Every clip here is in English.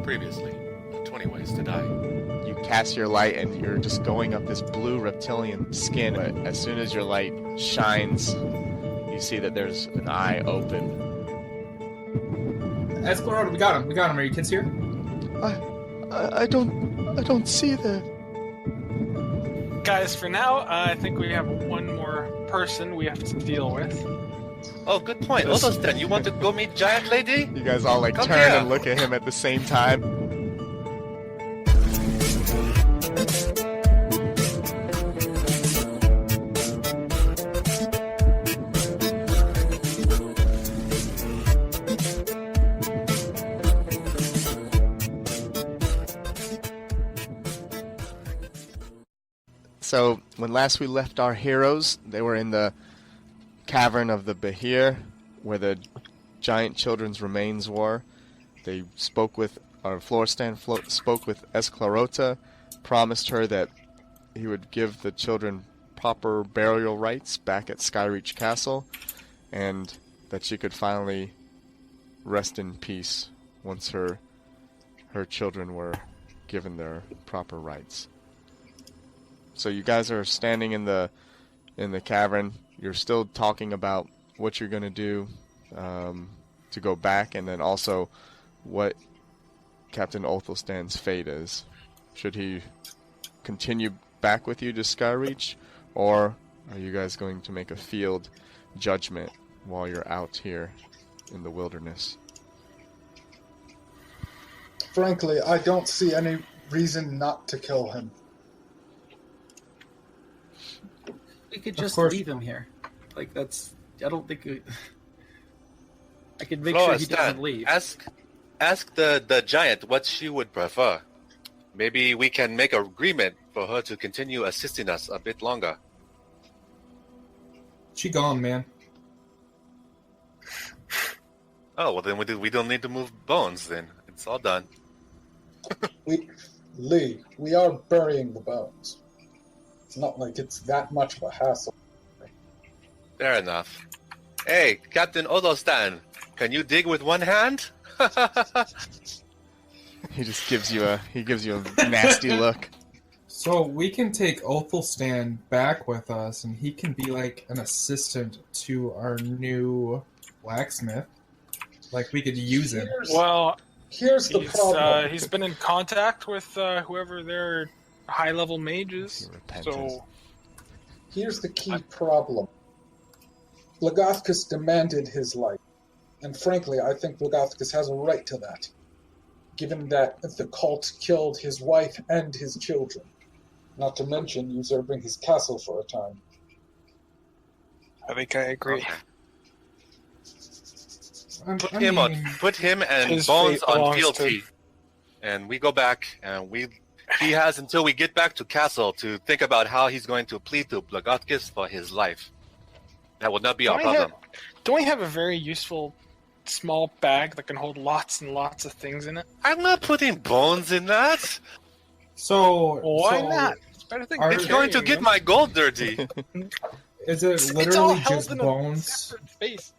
Previously, 20 Ways to Die. You cast your light and you're just going up this blue reptilian skin, but as soon as your light shines, you see that there's an eye open. Esclarota, we got him. Are you kids here? I don't see that. Guys, for now, I think we have one more person we have to deal with. Oh, good point. Otostan, you want to go meet Giant Lady? You guys all Come turn here. and look at him at the same time. So, when last we left our heroes, they were in the cavern of the Behir, where the giant children's remains were. They spoke with, Florestan spoke with Esclarota, promised her that he would give the children proper burial rites back at Skyreach Castle, and that she could finally rest in peace once her children were given their proper rites. So you guys are standing in the cavern. You're still talking about what you're going to do to go back, and then also what Captain Othelstan's fate is. Should he continue back with you to Skyreach, or are you guys going to make a field judgment while you're out here in the wilderness? Frankly, I don't see any reason not to kill him. We could just leave him here. Like, that's... I don't think... I could make sure he doesn't leave. Ask the giant what she would prefer. Maybe we can make an agreement for her to continue assisting us a bit longer. She gone, man. Oh, well then we don't need to move bones then. It's all done. We are burying the bones. It's not like it's that much of a hassle. Fair enough. Hey, Captain Otostan, can you dig with one hand? He just gives you a nasty look. So we can take Othelstan back with us, and he can be like an assistant to our new blacksmith. Like, we could use him. Here's the problem. He's been in contact with whoever their high-level mages. So Here's the key problem. Blagothkus demanded his life. And frankly, I think Blagothkus has a right to that, given that the cult killed his wife and his children, not to mention usurping his castle for a time. I think I agree. Put him and his Bones fate on belongs fealty, and we go back, and he has until we get back to castle to think about how he's going to plead to Blagothkus for his life. That will not be our problem. Don't we have a very useful small bag that can hold lots and lots of things in it? I'm not putting bones in that. So why not? It's better than It's going to get my gold dirty. Is it literally just bones?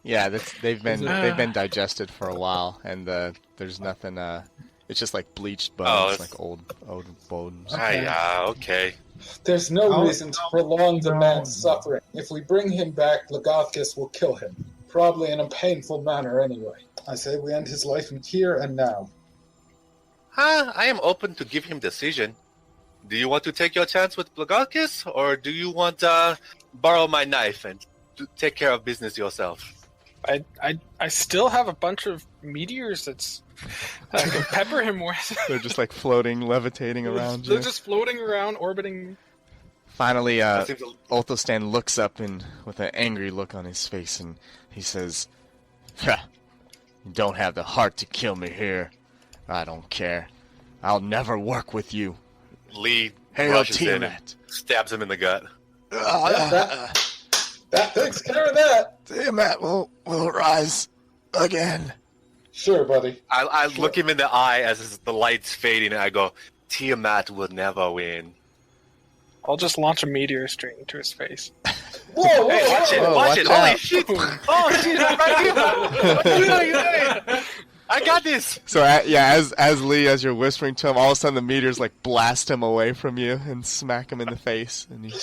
Yeah, they've been digested for a while, and there's nothing. It's just like bleached bones, like old bones. Okay. There's no reason to prolong the man's suffering. If we bring him back, Blagothkus will kill him. Probably in a painful manner anyway. I say we end his life here and now. I am open to give him decision. Do you want to take your chance with Blagothkus, or do you want to borrow my knife and take care of business yourself? I still have a bunch of meteors that's I can pepper him with. They're just like floating, levitating around you. They're just floating around, orbiting. Finally, Othelstan looks up with an angry look on his face, and he says, "Ha! You don't have the heart to kill me here. I don't care. I'll never work with you." Lee rushes in and stabs him in the gut. That takes care of that. Tiamat will rise again. Sure, buddy. I look him in the eye as the light's fading, and I go, Tiamat will never win. I'll just launch a meteor straight into his face. Whoa, Hey, watch it! watch Holy out. shit! Oh shit! I'm right here! What are you doing? I got this. So as Lee, as you're whispering to him, all of a sudden the meteors like blast him away from you and smack him in the face, and he.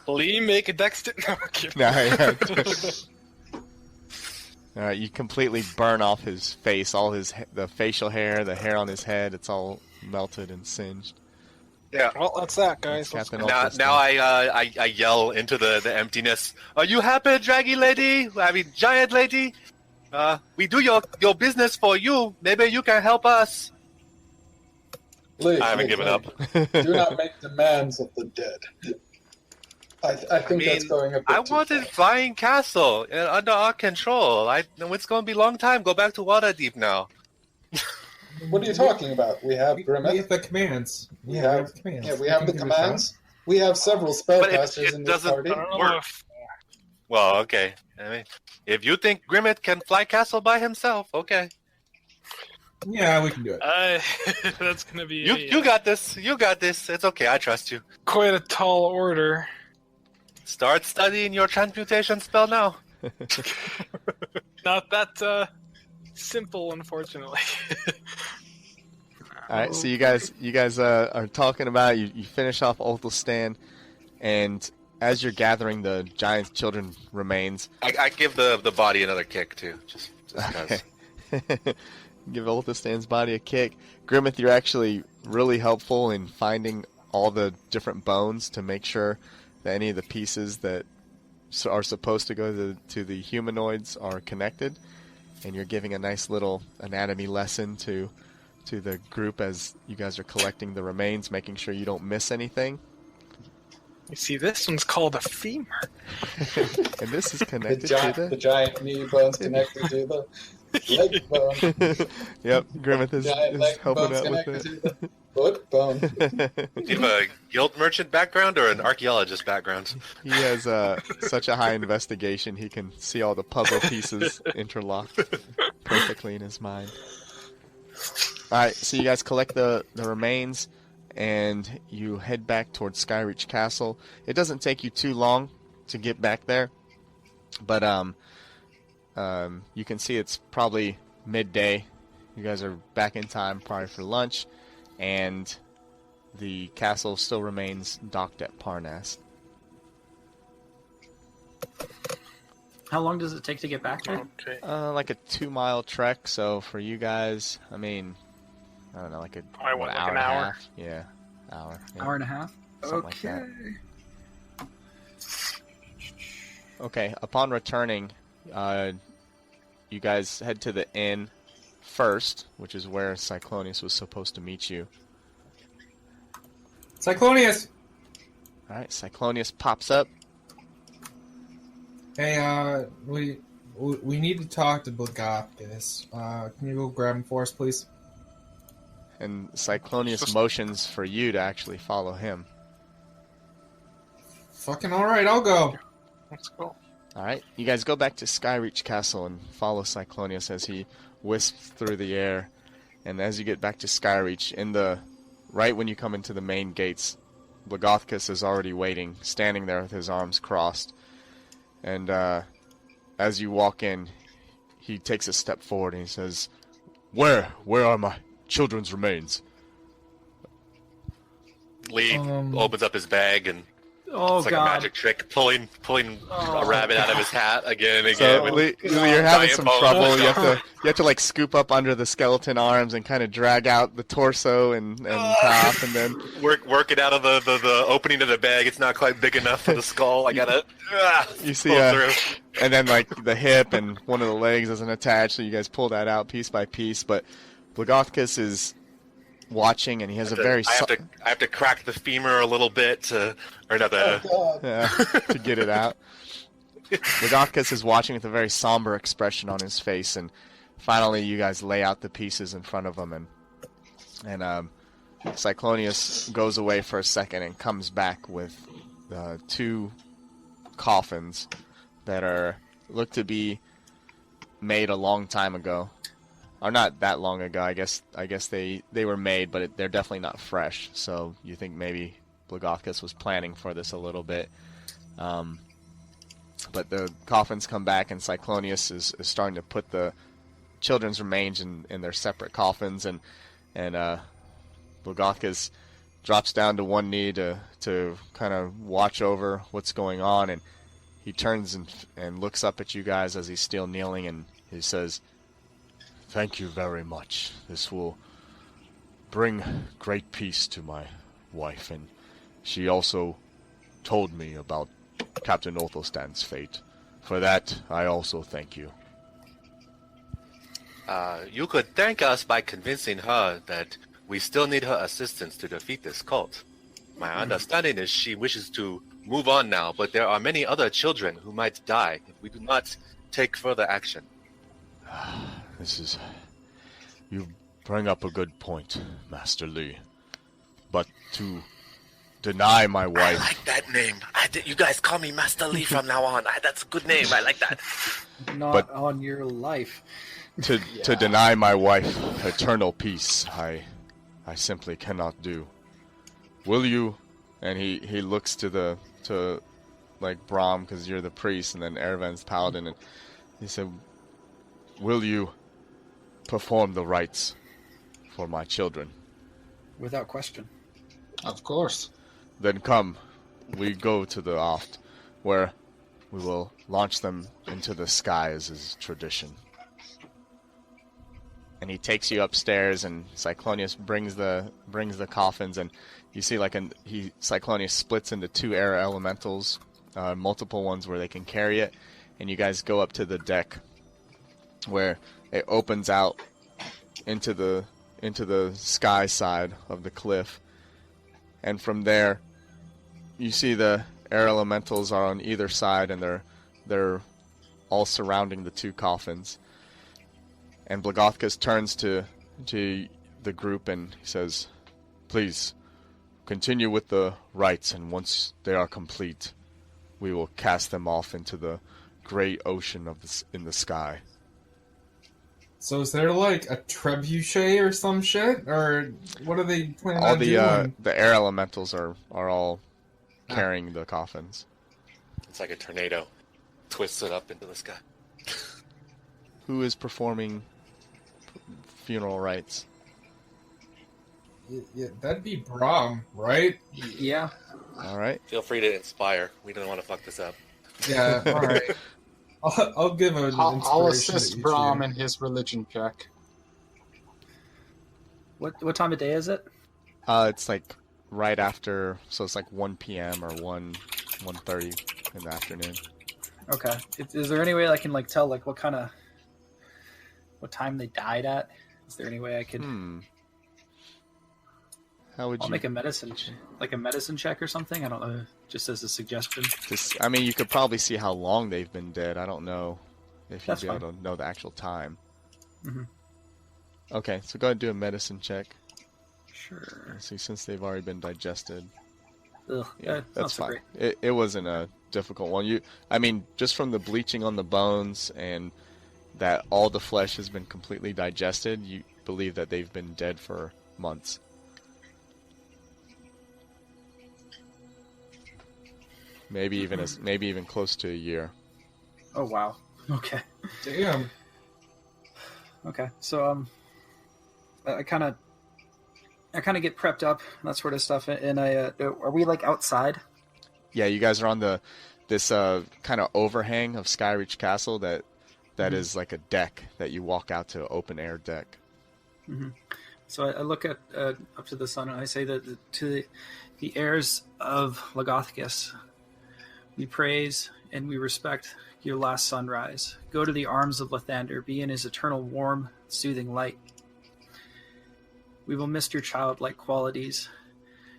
Lee, make a dexter. No, I'm kidding. No, yeah. All right, you completely burn off his face, all the facial hair, the hair on his head. It's all melted and singed. Yeah. Well, that's that, guys. Captain Now, Ultra now I yell into the emptiness. Are you happy, draggy lady? I mean, giant lady? We do your business for you. Maybe you can help us. Lee, I haven't given up. Do not make demands of the dead. I think that's going a bit I too wanted far. flying castle under our control. It's going to be a long time. Go back to Waterdeep now. What are you talking about? We have We Grimmeth. have the commands. We Yeah, have commands. Yeah, we have the can give it a commands. We have several spellcasters it in this doesn't- party. I don't know Work. if Well, okay. I mean, if you think Grimmett can fly castle by himself, okay. shot. Yeah, we can do it. that's going to be You got this. You got this. It's okay. I trust you. quite a tall order. Start studying your transmutation spell now. Not that simple, unfortunately. All right, so you guys are talking about it. You finish off Othelstan, and as you're gathering the giant children remains, I give the body another kick too, just because. give Othlestan's body a kick. Grimmeth, you're actually really helpful in finding all the different bones to make sure that any of the pieces that are supposed to go to the humanoids are connected, and you're giving a nice little anatomy lesson to the group as you guys are collecting the remains, making sure you don't miss anything. You see, this one's called a femur. And this is The connected the giant knee bone's connected to the leg bone. Yep, Grimmeth is Giant leg helping bone's out with connected it. to the foot bone. Do you have a guild merchant background or an archaeologist background? He has such a high investigation, he can see all the puzzle pieces interlocked perfectly in his mind. Alright, so you guys collect the remains, and you head back towards Skyreach Castle. It doesn't take you too long to get back there, but you can see it's probably midday. You guys are back in time probably for lunch, and the castle still remains docked at Parnas. How long does it take to get back there? Okay. Like a 2-mile trek, so for you guys, I mean, I don't know, like a I want like hour an and a hour. half. Yeah, hour. Yeah. Hour and a half? Something like that. Okay, upon returning, you guys head to the inn first, which is where Cyclonius was supposed to meet you. Cyclonius! Alright, Cyclonius pops up. Hey, we need to talk to Blagothkus. Can you go grab him for us, please? And Cyclonius motions for you to actually follow him. Fucking alright, I'll go. Let's go. Alright, you guys go back to Skyreach Castle and follow Cyclonius as he wisps through the air. And as you get back to Skyreach, right when you come into the main gates, Blagothkus is already waiting, standing there with his arms crossed. And as you walk in, he takes a step forward and he says, Where are my children's remains? Lee opens up his bag and Oh, it's like God. a magic trick, pulling a rabbit out of his hat again and So again. Lee, you're having giant some bones. trouble. You have to like scoop up under the skeleton arms and kind of drag out the torso and top, and then Work it out of the opening of the bag. It's not quite big enough for the skull. I gotta you see, pull through. and then like the hip and one of the legs isn't attached, so you guys pull that out piece by piece. But Blagothkus is watching, and he has a very I have to crack the femur a little bit to Oh, God. to get it out. Blagothkus is watching with a very somber expression on his face, and finally you guys lay out the pieces in front of him, and Cyclonius goes away for a second and comes back with 2 coffins that look to be made a long time ago. Or not that long ago. I guess they were made, but they're definitely not fresh. So you think maybe Blagothkus was planning for this a little bit. But the coffins come back, and Cyclonius is starting to put the children's remains in their separate coffins, and Blogothkus drops down to one knee to kind of watch over what's going on, and he turns and looks up at you guys as he's still kneeling, and he says, "Thank you very much. This will bring great peace to my wife, and she also told me about Captain Othelstan's fate. For that, I also thank you." You could thank us by convincing her that we still need her assistance to defeat this cult. My understanding is she wishes to move on now, but there are many other children who might die if we do not take further action. You bring up a good point, Master Lee. But to deny my wife... I like that name. You guys call me Master Lee from now on. That's a good name. I like that. Not on your life. To deny my wife eternal peace, I simply cannot do. Will you? And he looks to like Brahm, because you're the priest, and then Erevan's paladin, and he said, "Will you perform the rites for my children?" Without question. Of course. Then come, we go to the Oft, where we will launch them into the sky as is tradition. And he takes you upstairs, and Cyclonius brings the coffins, and you see Cyclonius splits into two air elementals, multiple ones where they can carry it, and you guys go up to the deck, where it opens out into the sky side of the cliff, and from there, you see the air elementals are on either side, and they're all surrounding the two coffins. And Blogothkus turns to the group and he says, "Please, continue with the rites, and once they are complete, we will cast them off into the great ocean in the sky." So is there like a trebuchet or some shit? Or what are they planning on doing? The air elementals are all carrying the coffins. It's like a tornado. Twists it up into the sky. Who is performing funeral rites? Yeah, that'd be Brahm, right? Yeah. All right. Feel free to inspire. We don't want to fuck this up. Yeah, all right. I'll give an inspiration. I'll assist to each Brahm of you. in his religion check. What time of day is it? It's like right after, so it's like 1 p.m. or 1:30 in the afternoon. Okay. Is there any way I can tell what time they died at? Is there any way I could? How would I'll you make a medicine check or something. I don't know. Just as a suggestion. I mean, you could probably see how long they've been dead. I don't know if you'd That's be fine. able to know the actual time. Mm-hmm. Okay, so go ahead and do a medicine check. Sure. See, since they've already been digested. Ugh, Yeah, not that's so fine. great. It wasn't a difficult one. I mean, just from the bleaching on the bones and that all the flesh has been completely digested, you believe that they've been dead for months. Maybe even close to a year. Oh wow. Okay. Damn. Okay. So I kind of get prepped up and that sort of stuff. And are we outside? Yeah, you guys are on this kind of overhang of Skyreach Castle that is like a deck that you walk out to, open air deck. Mm-hmm. So I look at up to the sun and I say that to the heirs of Logothicus, we praise and we respect your last sunrise. Go to the arms of Lathander, be in his eternal warm, soothing light. We will miss your childlike qualities,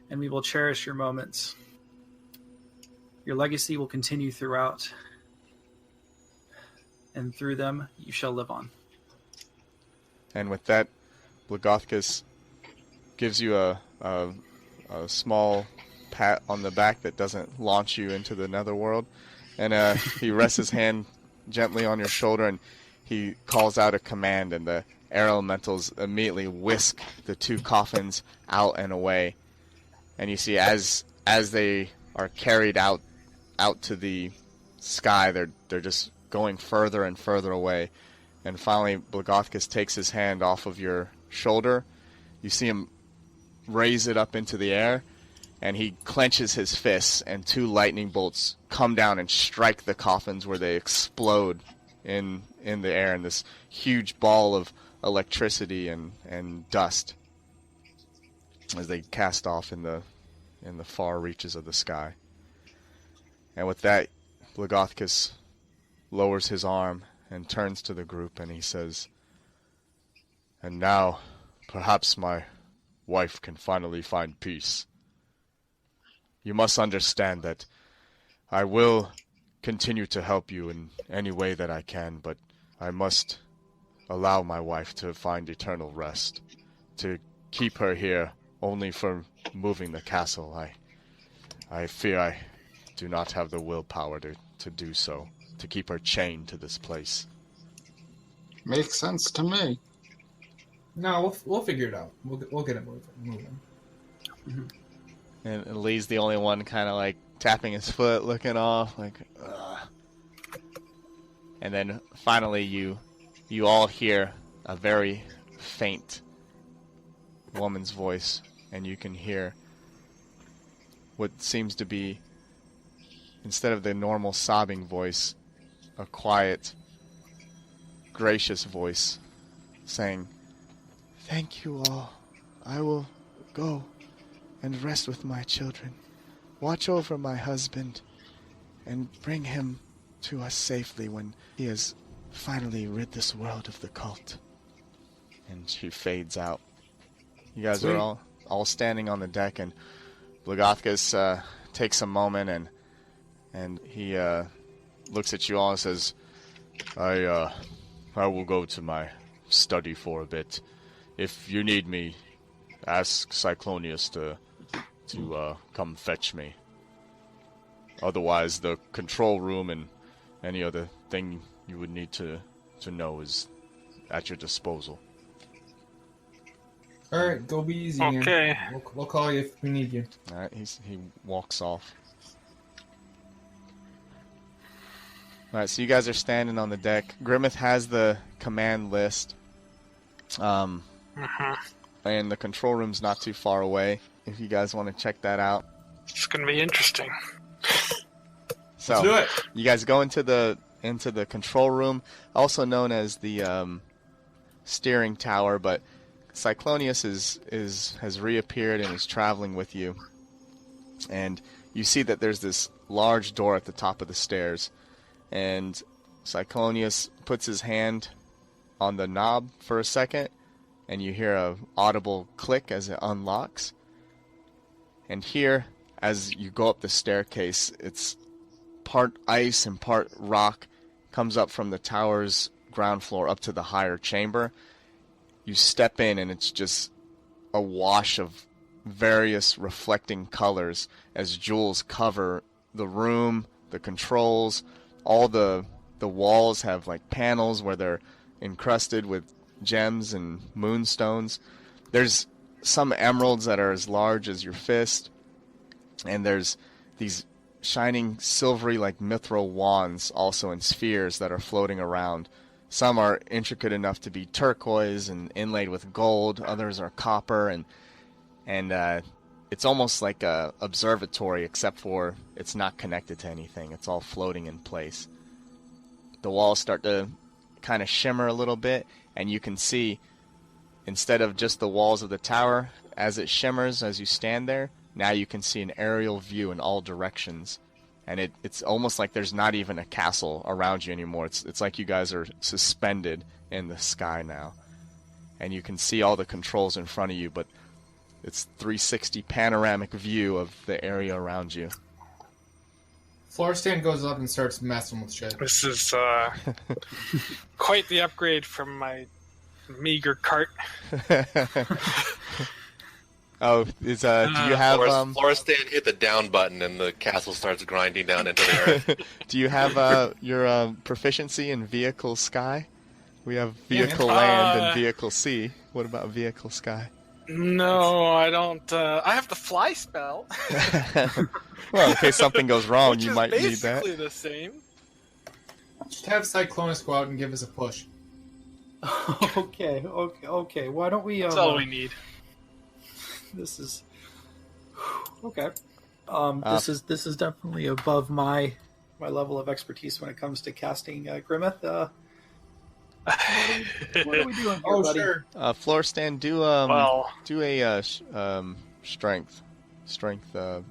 and we will cherish your moments. Your legacy will continue throughout, and through them you shall live on. And with that, Blogothkus gives you a small pat on the back that doesn't launch you into the netherworld, and he rests his hand gently on your shoulder, and he calls out a command, and the air elementals immediately whisk the two coffins out and away. And you see, as they are carried out to the sky, they're just going further and further away, And finally, Blagothkus takes his hand off of your shoulder. You see him raise it up into the air, and he clenches his fists, and 2 lightning bolts come down and strike the coffins where they explode in the air in this huge ball of electricity and dust as they cast off in the far reaches of the sky. And with that, Blagothkus lowers his arm and turns to the group, and he says, "And now, perhaps my wife can finally find peace. You must understand that I will continue to help you in any way that I can, but I must allow my wife to find eternal rest. To keep her here only for moving the castle, I fear I do not have the willpower to do so, to keep her chained to this place." Makes sense to me. No, we'll figure it out. We'll get it moving. And Lee's the only one kind of like tapping his foot, looking off, like, ugh. And then finally you all hear a very faint woman's voice, and you can hear what seems to be, instead of the normal sobbing voice, a quiet, gracious voice saying, "Thank you all. I will go and rest with my children. Watch over my husband and bring him to us safely when he has finally rid this world of the cult." And she fades out. You guys are all standing on the deck, and Blagothkus takes a moment and he looks at you all and says, I will go to my study for a bit. If you need me, ask Cyclonius to come fetch me. Otherwise, the control room and any other thing you would need to know is at your disposal. All right, go be easy. Okay. Man. We'll call you if we need you. All right, he walks off. All right, so you guys are standing on the deck. Grimmeth has the command list. And the control room's not too far away, if you guys want to check that out. It's going to be interesting. So, Let's do it. you guys go into the control room, also known as the steering tower, but Cyclonius has reappeared and is traveling with you. And you see that there's this large door at the top of the stairs. And Cyclonius puts his hand on the knob for a second, and you hear a audible click as it unlocks. And here, as you go up the staircase, it's part ice and part rock, comes up from the tower's ground floor up to the higher chamber. You step in, and it's just a wash of various reflecting colors as jewels cover the room, the controls. All the walls have like panels where they're encrusted with gems and moonstones. There's some emeralds that are as large as your fist, and there's these shining silvery like mithril wands also in spheres that are floating around. Some are intricate enough to be turquoise and inlaid with gold, others are copper, and it's almost like a observatory, except for it's not connected to anything. It's all floating in place. The walls start to kind of shimmer a little bit, and you can see, instead of just the walls of the tower, as it shimmers as you stand there, now you can see an aerial view in all directions. And it's almost like there's not even a castle around you anymore. It's like you guys are suspended in the sky now. And you can see all the controls in front of you, but it's 360 panoramic view of the area around you. Florestan goes up and starts messing with shit. This is quite the upgrade from my meager cart. Oh, do you have Florestan hit the down button and the castle starts grinding down into the earth. do you have your proficiency in vehicle sky? We have vehicle land and vehicle sea. What about vehicle sky? No, I don't. I have the fly spell. Well, in case something goes wrong, which you is might need that. basically the same. Just have Cyclonus go out and give us a push. Okay. Why don't we? That's all we need. This is okay. This is definitely above my level of expertise when it comes to casting Grimeth. What are we doing here, buddy? Sure. Florstan, do Well, do a strength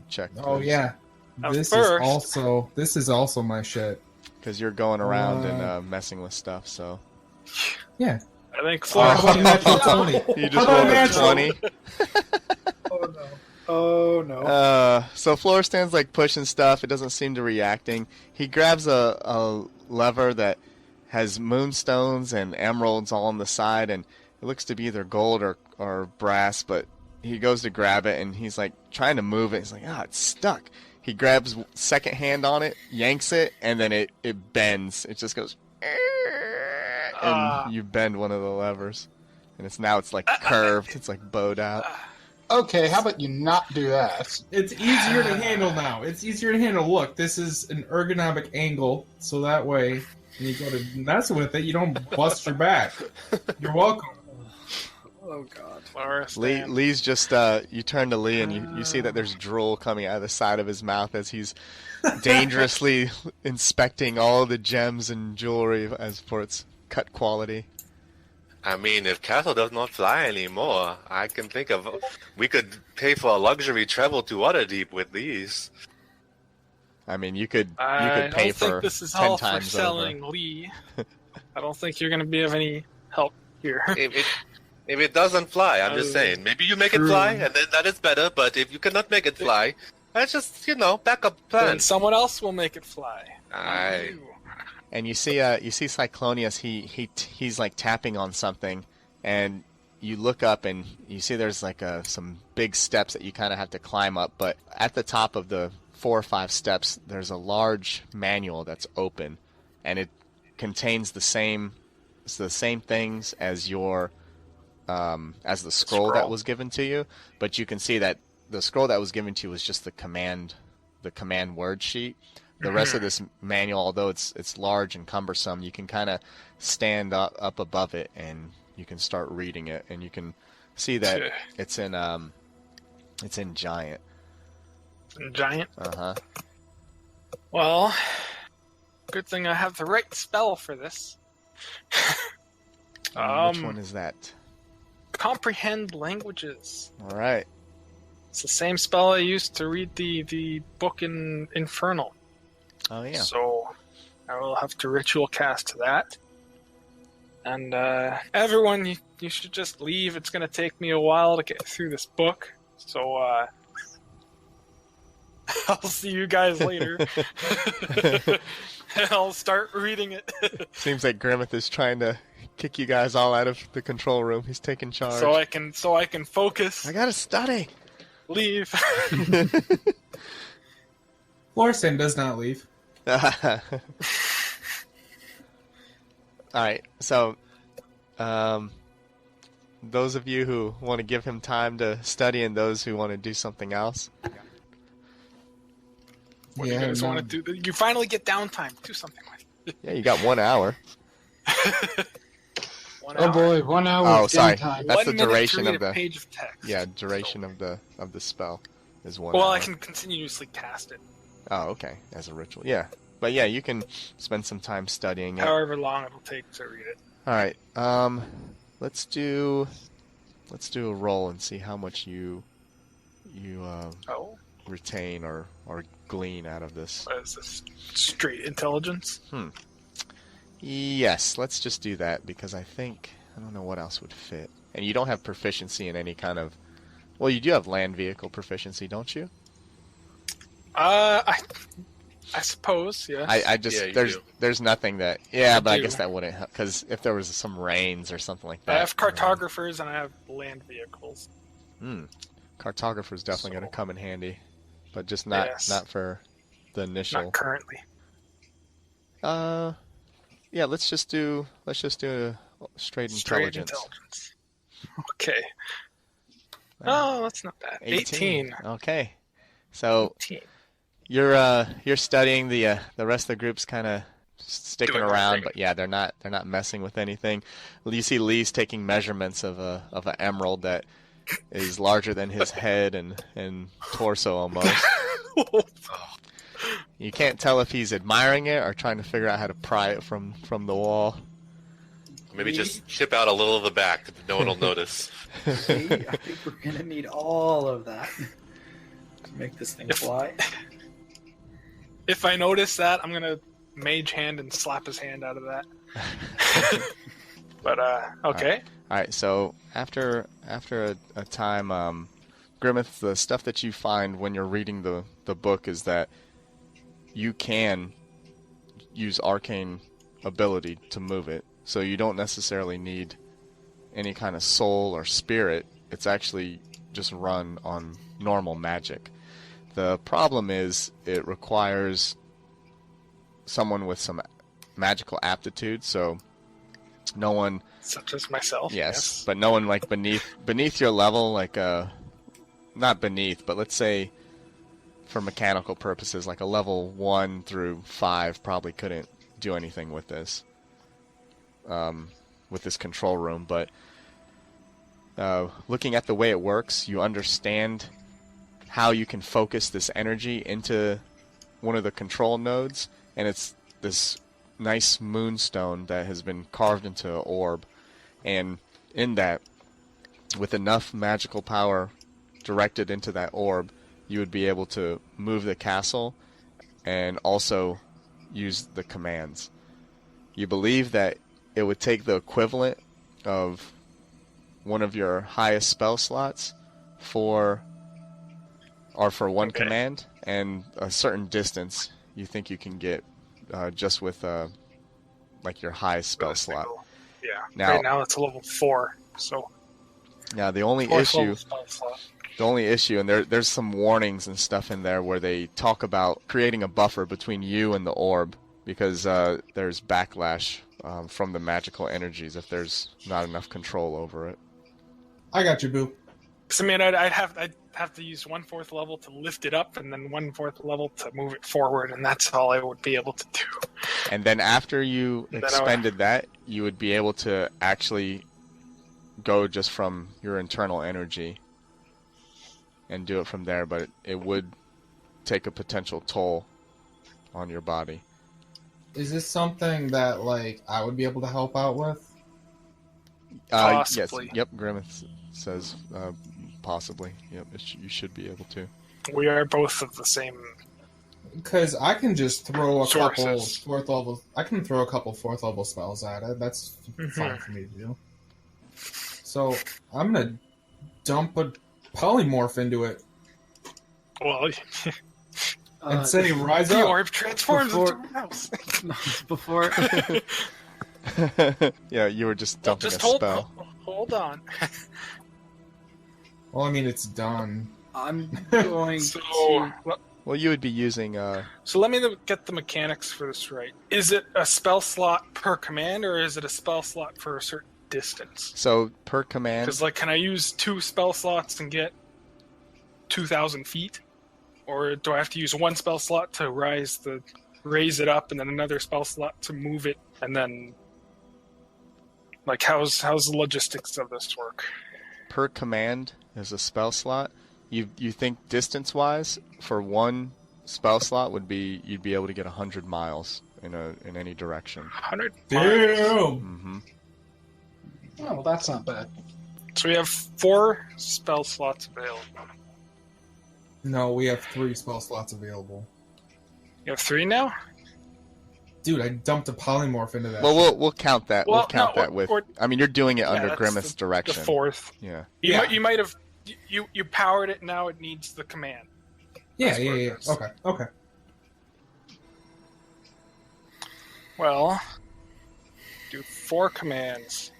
check. Oh yeah. At This first- is also my shit. Because you're going around and messing with stuff. So Yeah. I think How about a natural 20? you How just about rolled a natural? 20. Oh no. So Floorstan's like pushing stuff. It doesn't seem to reacting. He grabs a lever that has moonstones and emeralds all on the side, and it looks to be either gold or brass, but he goes to grab it, and he's like trying to move it. He's like, it's stuck. He grabs second hand on it, yanks it, and then it bends. It just goes, and you bend one of the levers, and it's like curved. It's like bowed out. Okay, how about you not do that? It's easier to handle now. It's easier to handle. Look, this is an ergonomic angle, so that way when you go to mess with it, you don't bust your back. You're welcome. Oh god. Lee's just you turn to Lee and you see that there's drool coming out of the side of his mouth as he's dangerously inspecting all the gems and jewelry as for its cut quality. I mean, if Castle does not fly anymore, I can think of we could pay for a luxury travel to Waterdeep with these. I mean, you could I pay don't for think this is 10 all for times selling, Lee. I don't think you're going to be of any help here. If it doesn't fly, I'm just saying, maybe you make it fly, and then that is better. But if you cannot make it fly, that's just backup plan. Then someone else will make it fly. Aye. You. And you see Cyclonius. He's like tapping on something, and you look up and you see there's like some big steps that you kind of have to climb up. But at the top of the 4 or 5 steps, there's a large manual that's open, and it contains the same things as your as the scroll that was given to you. But you can see that the scroll that was given to you was just the command word sheet. The rest of this manual, although it's large and cumbersome, you can kind of stand up above it and you can start reading it, and you can see that it's in giant. Giant? Uh-huh. Well, good thing I have the right spell for this. Which one is that? Comprehend languages. All right. It's the same spell I used to read the book in Infernal. Oh yeah. So I will have to ritual cast that. And everyone, you should just leave. It's going to take me a while to get through this book. So I'll see you guys later. And I'll start reading it. Seems like Grimeth is trying to kick you guys all out of the control room. He's taking charge. So I can focus. I gotta study. Leave. Florson does not leave. Alright, so those of you who want to give him time to study and those who want to do something else. What do you guys want to do? You finally get downtime. Do something with it. Yeah, you got 1 hour. 1 Oh hour. boy, 1 hour Oh, of sorry. downtime. That's 1 the minute to duration read of a the page of text. Yeah, duration So- of the spell is 1 Well, hour. I can continuously cast it, Oh, okay. As a ritual. Yeah. But yeah, you can spend some time studying it. however long it'll take to read it. All right. Let's do a roll and see how much you Oh, retain or glean out of this. what is this? Straight intelligence? Yes, let's just do that because I don't know what else would fit. And you don't have proficiency in any kind of. Well, you do have land vehicle proficiency, don't you? I suppose, yes. I just Yeah, you there's do. there's nothing that I do. guess that wouldn't help because if there was some rains or something like I that. have cartographers and I have land vehicles. Cartographer's definitely going to come in handy, but just not Yes. not for the initial. Not currently. Yeah, let's just do a straight intelligence. Okay. Oh, that's not bad. 18. Okay. So 18. you're studying the rest of the group's kind of sticking Doing their around, thing. but yeah, they're not messing with anything. You see Lee's taking measurements of an emerald that is larger than his head and torso almost. You can't tell if he's admiring it or trying to figure out how to pry it from the wall. Maybe just chip out a little of the back that no one will notice. I think we're gonna need all of that to make this thing fly. If I notice that, I'm gonna mage hand and slap his hand out of that. But okay. All right. So after a time, Grimmeth, the stuff that you find when you're reading the book is that you can use arcane ability to move it. So you don't necessarily need any kind of soul or spirit. It's actually just run on normal magic. The problem is it requires someone with some magical aptitude. So no one, Such as myself. yes, but no one like beneath your level, like not beneath, but let's say for mechanical purposes, like a level 1 through 5 probably couldn't do anything with this control room. But looking at the way it works, you understand how you can focus this energy into one of the control nodes, and it's this nice moonstone that has been carved into an orb. And in that, with enough magical power directed into that orb, you would be able to move the castle and also use the commands. You believe that it would take the equivalent of one of your highest spell slots for one Okay. command, and a certain distance you think you can get just with like your highest spell slot. Yeah. Now- Right now it's a level 4, so Now the only fourth issue level spell slot. and there's some warnings and stuff in there where they talk about creating a buffer between you and the orb, because there's backlash from the magical energies if there's not enough control over it. I got you, boo. 'Cause, I mean, I'd have to use 1/4 level to lift it up, and then 1/4 level to move it forward, and that's all I would be able to do. And then after you Then I would- expended that, you would be able to actually go just from your internal energy and do it from there, but it would take a potential toll on your body. Is this something that like I would be able to help out with? Possibly. Yes. Yep. Grimmeth says possibly. Yep. You should be able to. We are both of the same. Because I can just throw a couple Sources. fourth level. I can throw a couple fourth level spells at it. That's Mhm. fine for me to do. So I'm gonna dump a polymorph into it Well, and say, "Rise the up." orb transforms before- into a mouse. Before Yeah, you were just dumping Just a spell. hold on. Well, I mean, it's done. I'm going So, to Well, you would be using so let me get the mechanics for this right. Is it a spell slot per command, or is it a spell slot for a certain distance? so per command. Because, like, can I use 2 spell slots and get 2,000 feet? Or do I have to use 1 spell slot to raise it up, and then another spell slot to move it, and then, like, how's the logistics of this work? Per command is a spell slot. You think distance wise for one spell slot would be you'd be able to get 100 miles in any direction. 100 miles. Damn. Hmm. Oh, well, that's not bad. So we have 4 spell slots available. No, we have 3 spell slots available. You have 3 now? Dude, I dumped a polymorph into that. Well, we'll count that. Well, we'll count no, that with. or- I mean, you're doing it under that's Grimmeth's the direction. 4th. Yeah. You might have you powered it. Now it needs the command. yeah. That's where it Yeah. is. Okay. Well, do 4 commands.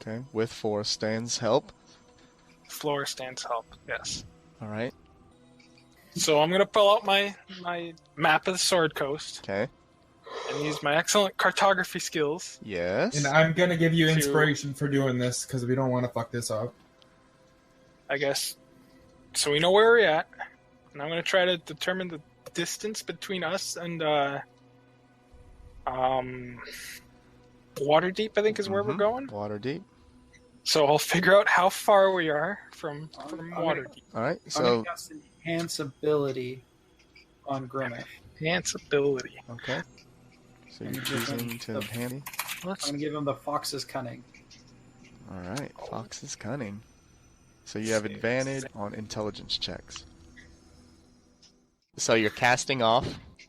Okay. With Forstan's help. Floor stands help. Yes. All right. So I'm gonna pull out my map of the Sword Coast Okay. and use my excellent cartography skills. Yes. And I'm gonna give you To- inspiration for doing this because we don't want to fuck this up. I guess. So we know where we're at, and I'm gonna try to determine the distance between us and Waterdeep, I think, is where we're Mhm. going. Waterdeep. So I'll figure out how far we are from Waterdeep. All right. I'm going So to cast Enhance Ability on Grimmeth. Enhance ability. okay. So you're And choosing to the- handy. I'm going to give him the Fox's Cunning. All right. Fox is cunning. So you have advantage on intelligence checks. So you're casting off.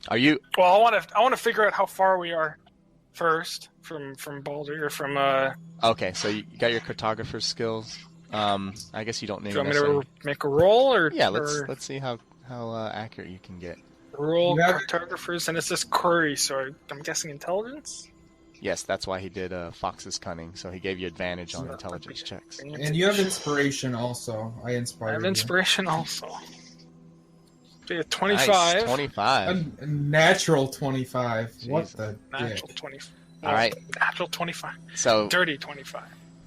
Are you? Well, I want to figure out how far we are first from Baldur or from. Okay. So you got your cartographer skills. I guess you don't need. Do you want me to make a roll or? Yeah. or Let's see how accurate you can get. roll You have- cartographers, and it's this query, so I'm guessing intelligence. Yes, that's why he did Fox's cunning. So he gave you advantage on intelligence checks. And you have inspiration also. I I inspired have you. inspiration also. Be a 25. Nice, 25. A natural 25. What Jeez. the Natural dick? 25. All right. Natural 25. So Dirty 25.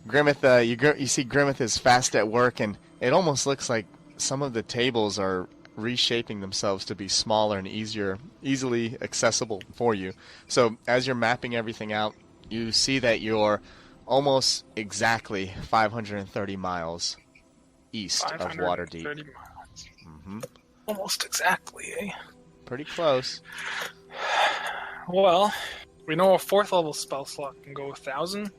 Grimmeth, you see Grimmeth is fast at work, and it almost looks like some of the tables are reshaping themselves to be smaller and easily accessible for you. So as you're mapping everything out, you see that you're almost exactly 530 miles east of 530 Waterdeep. miles. Hmm. Almost exactly, eh? Pretty close. Well, we know a 4th level spell slot can go 1,000.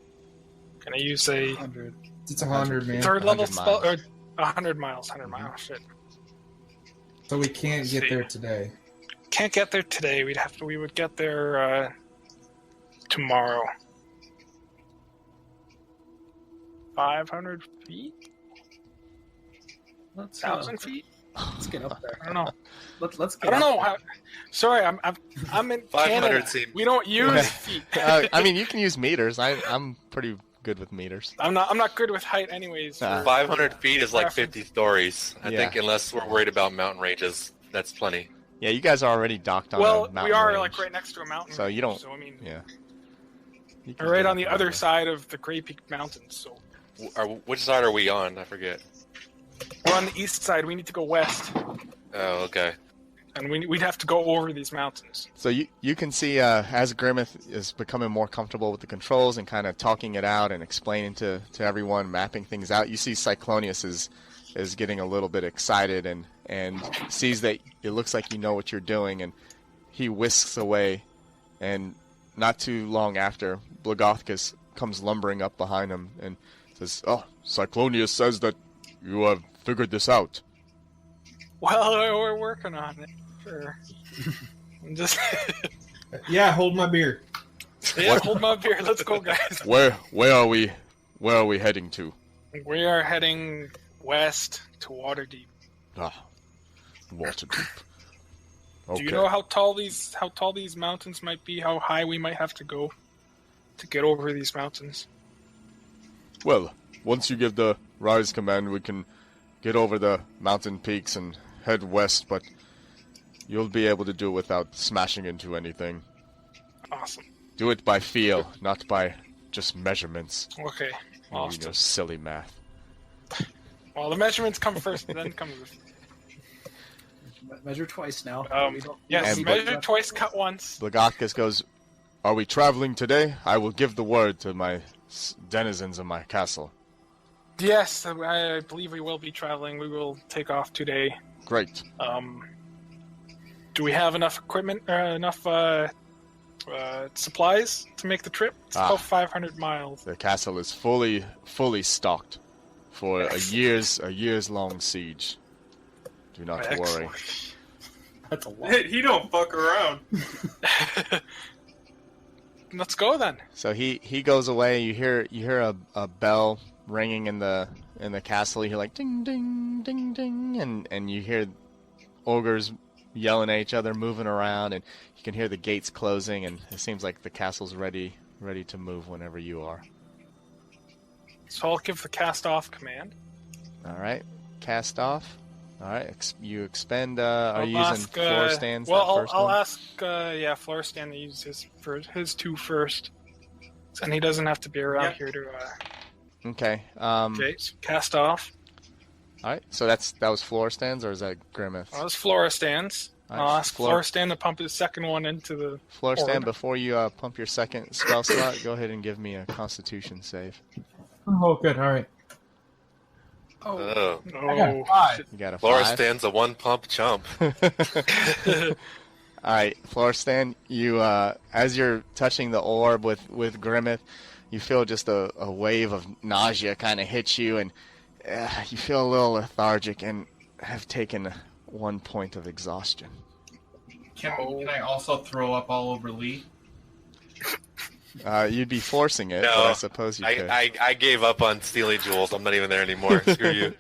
Can I use a 100. It's 100, man. 3rd level 100 spell? miles. Or 100 miles. 100 miles. Shit. So we can't Let's get see. there today. Can't get there today. We would get there tomorrow. 500 feet? Let's 1,000 feet? Let's get up there. I don't know. Let's get I don't up know how. Sorry, I'm in 500 Canada. seems- We don't use feet. I mean, you can use meters. I'm pretty good with meters. I'm not good with height, anyways. for- 500 feet is like reference. 50 stories. I Yeah. think unless we're worried about mountain ranges, that's plenty. Yeah, you guys are already docked on Well, a mountain we are range. like right next to a mountain. So you don't- So I mean, Yeah. You can we're right get on up the there. other side of the Grey Peak Mountains. So Which side are we on? I forget. we're on the east side. We need to go west, Oh, okay. and we'd have to go over these mountains. So you can see as Grimmeth is becoming more comfortable with the controls and kind of talking it out and explaining to everyone, mapping things out, you see Cyclonius is getting a little bit excited and sees that it looks like you know what you're doing, and he whisks away, and not too long after, Blagothkus comes lumbering up behind him and says, "Oh, Cyclonius says that you have figured this out." Well, we're working on it. Sure. I'm just Yeah, hold my beer. yeah. Hold my beer. Let's go, guys. Where are we heading to? We are heading west to Waterdeep. Ah, Waterdeep. Okay. Do you know how tall these mountains might be? How high we might have to go to get over these mountains? Well, once you give the rise command, we can get over the mountain peaks and head west, but you'll be able to do it without smashing into anything. Awesome. Do it by feel, not by just measurements. Okay. You Awesome. know, silly math. Well, the measurements come first, and then comes. Measure twice now. We don't- Yes, And- measure twice, cut once. Blagothkus goes, "Are we traveling today? I will give the word to my denizens of my castle." Yes, I believe we will be traveling. We will take off today. Great. Do we have enough equipment, enough supplies to make the trip? It's about 500 miles. The castle is fully stocked for a year's long siege. Do not worry. Excellent. That's a lot. He don't fuck around. Let's go then. So he goes away. You hear a bell ringing in the castle. You hear like ding ding ding ding, and you hear ogres yelling at each other, moving around, and you can hear the gates closing. And it seems like the castle's ready to move whenever you are. So I'll give the cast off command. All right, cast off. All right, you expend. Are you I'll using ask, floor stands? Well, that first I'll one? ask. Florestan to use his two first, and he doesn't have to be around here to. Okay. Okay, so cast off. All right. So that was floor stands, or is that Grimmeth? Well, it's Florestan's. I'll ask Florestan to pump his second one into the Florestan, orb. before you pump your second spell slot, go ahead and give me a Constitution save. Oh, good. All right. Oh. I got a Oh, 5. You got a Laura 5. stands a one pump chump. All right, Florestan, you as you're touching the orb with Grimmeth, you feel just a wave of nausea kind of hit you, and you feel a little lethargic and have taken 1 point of exhaustion. Can I also throw up all over Lee? You'd be forcing it, No, but I suppose you could. I gave up on stealing jewels. I'm not even there anymore. Screw you.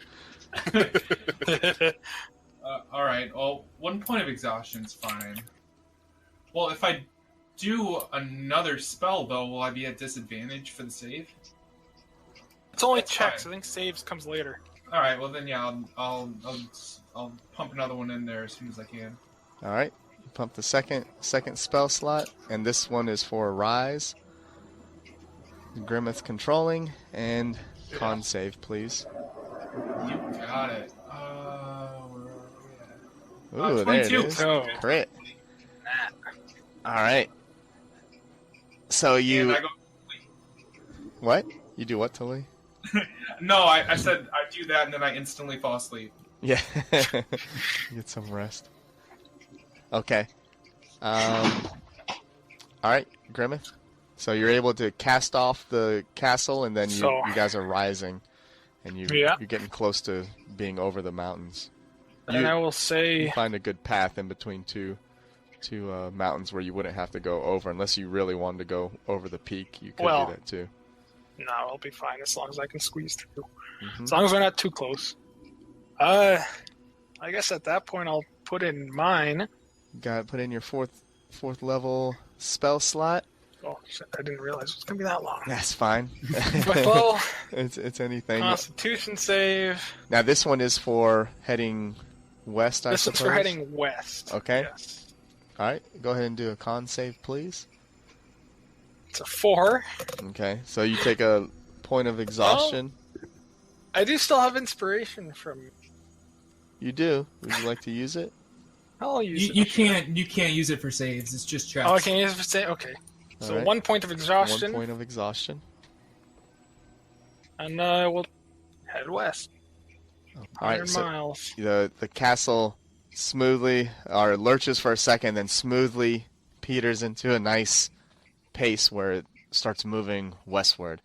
All right. Well, 1 point of exhaustion's fine. Well, if I do another spell, though, will I be at disadvantage for the save? it's only That's checks. fine. I think saves comes later. All right. Well, then yeah, I'll pump another one in there as soon as I can. All right, you pump the second spell slot, and this one is for Rise. Grimmeth controlling, and con save, please. You got it. Where are we at? Ooh, there it 22. is. Oh. Crit. All right. So you And I go, what? You do what, Tully? no, I said I do that and then I instantly fall asleep. Yeah. Get some rest. Okay. All right, Grimmeth. So you're able to cast off the castle, and then you guys are rising, and you're getting close to being over the mountains. And I will say, You find a good path in between two mountains where you wouldn't have to go over, unless you really wanted to go over the peak. You could Well, do that too. no, I'll be fine as long as I can squeeze through. Mhm. As long as we're not too close. I guess at that point I'll put in mine. Got to put in your fourth level spell slot. Oh, shit, I didn't realize it was going to be that long. That's fine. Well, it's anything. Constitution save. Now this one is for heading west, I This suppose. one's for heading west. Okay. Yes. All right, go ahead and do a con save, please. It's a 4. Okay, so you take a point of exhaustion. I do still have inspiration from. You do. Would you like to use it? I'll use it. You can't use it for saves. It's just checks. Oh, I can use it for say. Okay. So Alright. 1 point of exhaustion, 1 point of exhaustion. and we'll head west. All 100 right, so miles. the castle smoothly, or lurches for a second, then smoothly peters into a nice pace where it starts moving westward,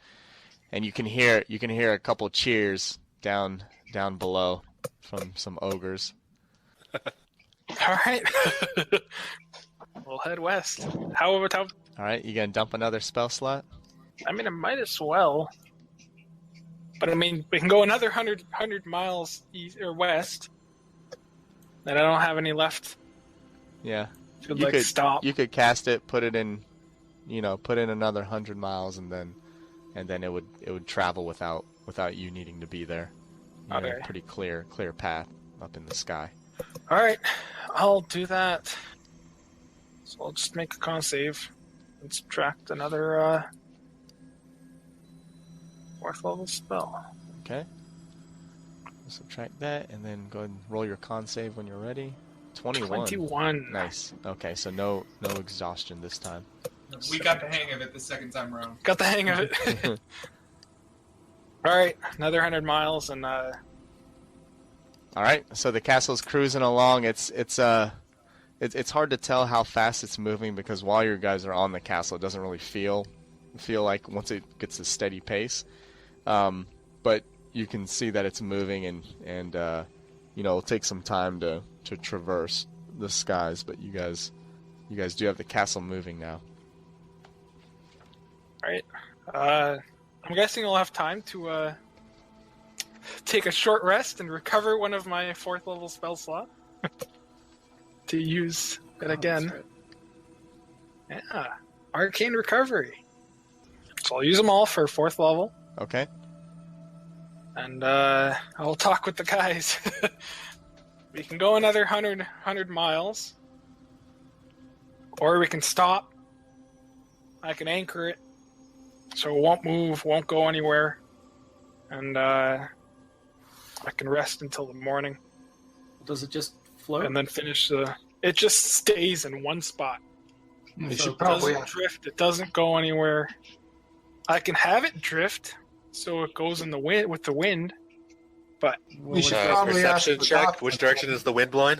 and you can hear a couple cheers down below from some ogres. All right. We'll head west. How? All right, you gonna dump another spell slot? I mean, I might as well. But I mean, we can go another 100 miles east or west. And I don't have any left. Yeah. To stop. You could cast it, put it in, put in another 100 miles, and then it would travel without you needing to be there. You know, Okay. pretty clear path up in the sky. All right, I'll do that. So I'll just make a con save and subtract another 4th level spell. Okay. Subtract that, and then go ahead and roll your con save when you're ready. 21. 21. Nice. Okay, so no exhaustion this time. We got the hang of it the second time around. Got the hang of it. All right, another 100 miles, and All right, so the castle's cruising along. It's hard to tell how fast it's moving because while you guys are on the castle, it doesn't really feel like once it gets a steady pace. But you can see that it's moving, and it'll take some time to traverse the skies. But you guys do have the castle moving now. all right. I'm guessing I'll have time to take a short rest and recover one of my 4th level spell slot to use it again. Yeah, arcane recovery. So I'll use them all for 4th level, Okay. and I'll talk with the guys. We can go another 100 miles, or we can stop. I can anchor it, so it won't move, won't go anywhere, and I can rest until the morning, Does it just float? and then finish the. It just stays in one spot. You So should It probably. doesn't drift. It doesn't go anywhere. I can have it drift, so it goes in the wind with the wind. But We should probably ask Perception the check. job- Which direction is the wind blowing?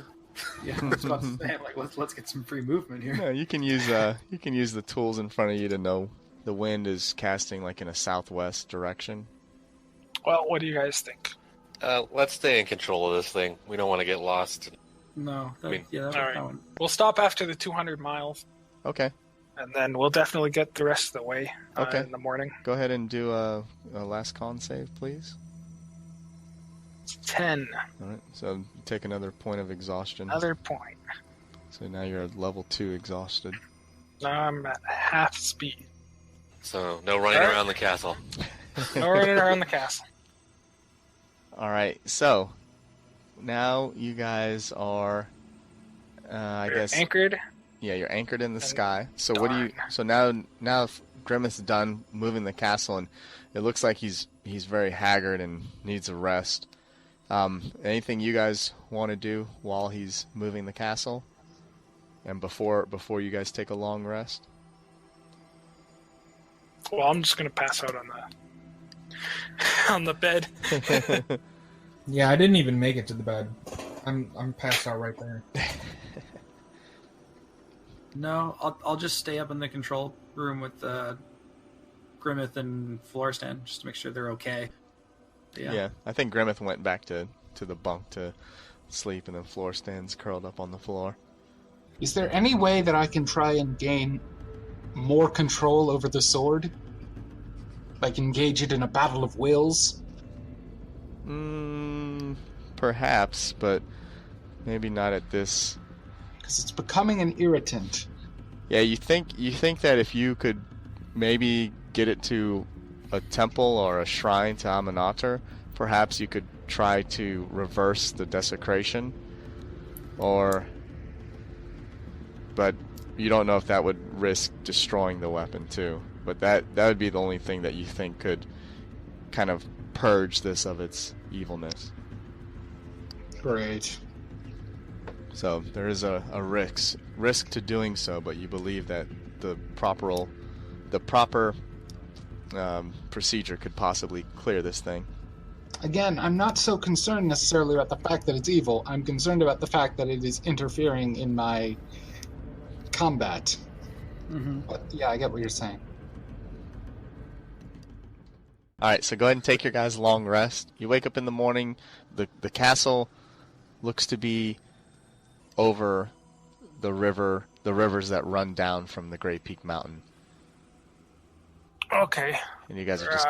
Yeah, that's what I'm saying. Like, let's get some free movement here. No, you can use the tools in front of you to know the wind is casting like in a southwest direction. well, what do you guys think? Let's stay in control of this thing. We don't want to get lost. No, that, I mean- yeah, that, All right. that one. We'll stop after the 200 miles, Okay, and then we'll definitely get the rest of the way Okay. in the morning. go ahead and do a last con save, please. 10. All right, so take another point of exhaustion. Another point. So now you're at level 2 exhausted. Now I'm at half speed. So no running Alright. around the castle. No running around the castle. All right, so now you guys are, I We're guess, anchored. yeah, you're anchored in the And sky. So what do you? darn. So now Grimace is done moving the castle, and it looks like he's very haggard and needs a rest. Anything you guys want to do while he's moving the castle, and before you guys take a long rest? Well, I'm just gonna pass out on the bed. Yeah, I didn't even make it to the bed. I'm passed out right there. No, I'll just stay up in the control room with Grimmeth and Floristan just to make sure they're okay. Yeah, I think Grimmeth went back to the bunk to sleep, and then Floorstan's curled up on the floor. Is there any way that I can try and gain more control over the sword? Like engage it in a battle of wills? Perhaps, but maybe not at this. Because it's becoming an irritant. Yeah, you think that if you could maybe get it to a temple or a shrine to Aminator, perhaps you could try to reverse the desecration, but you don't know if that would risk destroying the weapon too. But that would be the only thing that you think could kind of purge this of its evilness. Great. So there is a risk to doing so, but you believe that the proper procedure could possibly clear this thing. Again, I'm not so concerned necessarily about the fact that it's evil. I'm concerned about the fact that it is interfering in my combat. Mm-hmm. But yeah, I get what you're saying. All right, so go ahead and take your guys' long rest. You wake up in the morning. The castle looks to be over the rivers that run down from the Great Peak Mountain. Okay. And you guys are just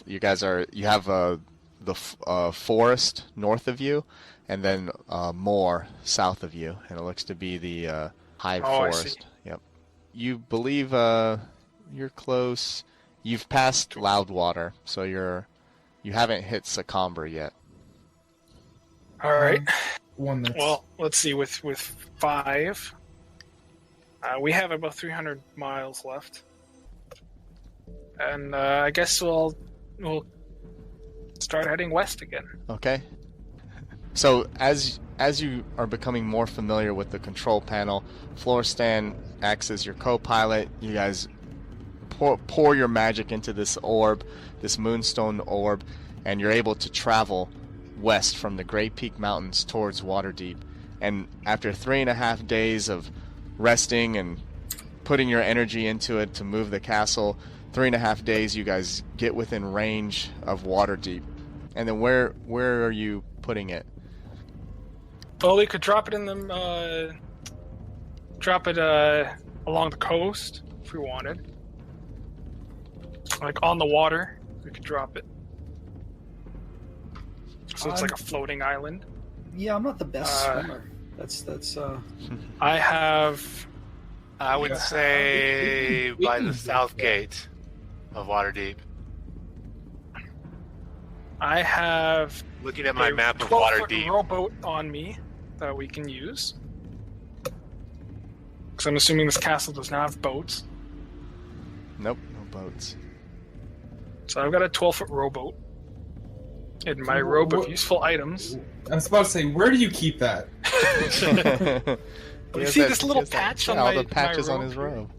you have the forest north of you, and then more south of you, and it looks to be the Hive I see. Forest. Yep. You believe you're close. You've passed Loudwater, so you haven't hit Sacomber yet. All right. One that's Well, let's see. With 5, we have about 300 miles left, and I guess we'll start heading west again. Okay. So as you are becoming more familiar with the control panel, Floristan acts as your co-pilot. You guys pour your magic into this orb, this moonstone orb, and you're able to travel west from the Great Peak Mountains towards Waterdeep. And after 3.5 days of resting and putting your energy into it to move the castle, 3.5 days you guys get within range of Waterdeep. And then where are you putting it? Well, we could drop it in the along the coast if we wanted, like on the water. We could drop it, so it's like a floating island. Yeah, I'm not the best swimmer. That's I would say we by can the do south that. gate of Waterdeep. I have Looking at my a map of 12-foot Waterdeep. rowboat on me that we can use. Because I'm assuming this castle does not have boats. Nope, no boats. So I've got a 12-foot rowboat in my robe of useful items. I was about to say, where do you keep that? He You has see that- this he little has that- patch on yeah, all my the patches my on robe his here? robe.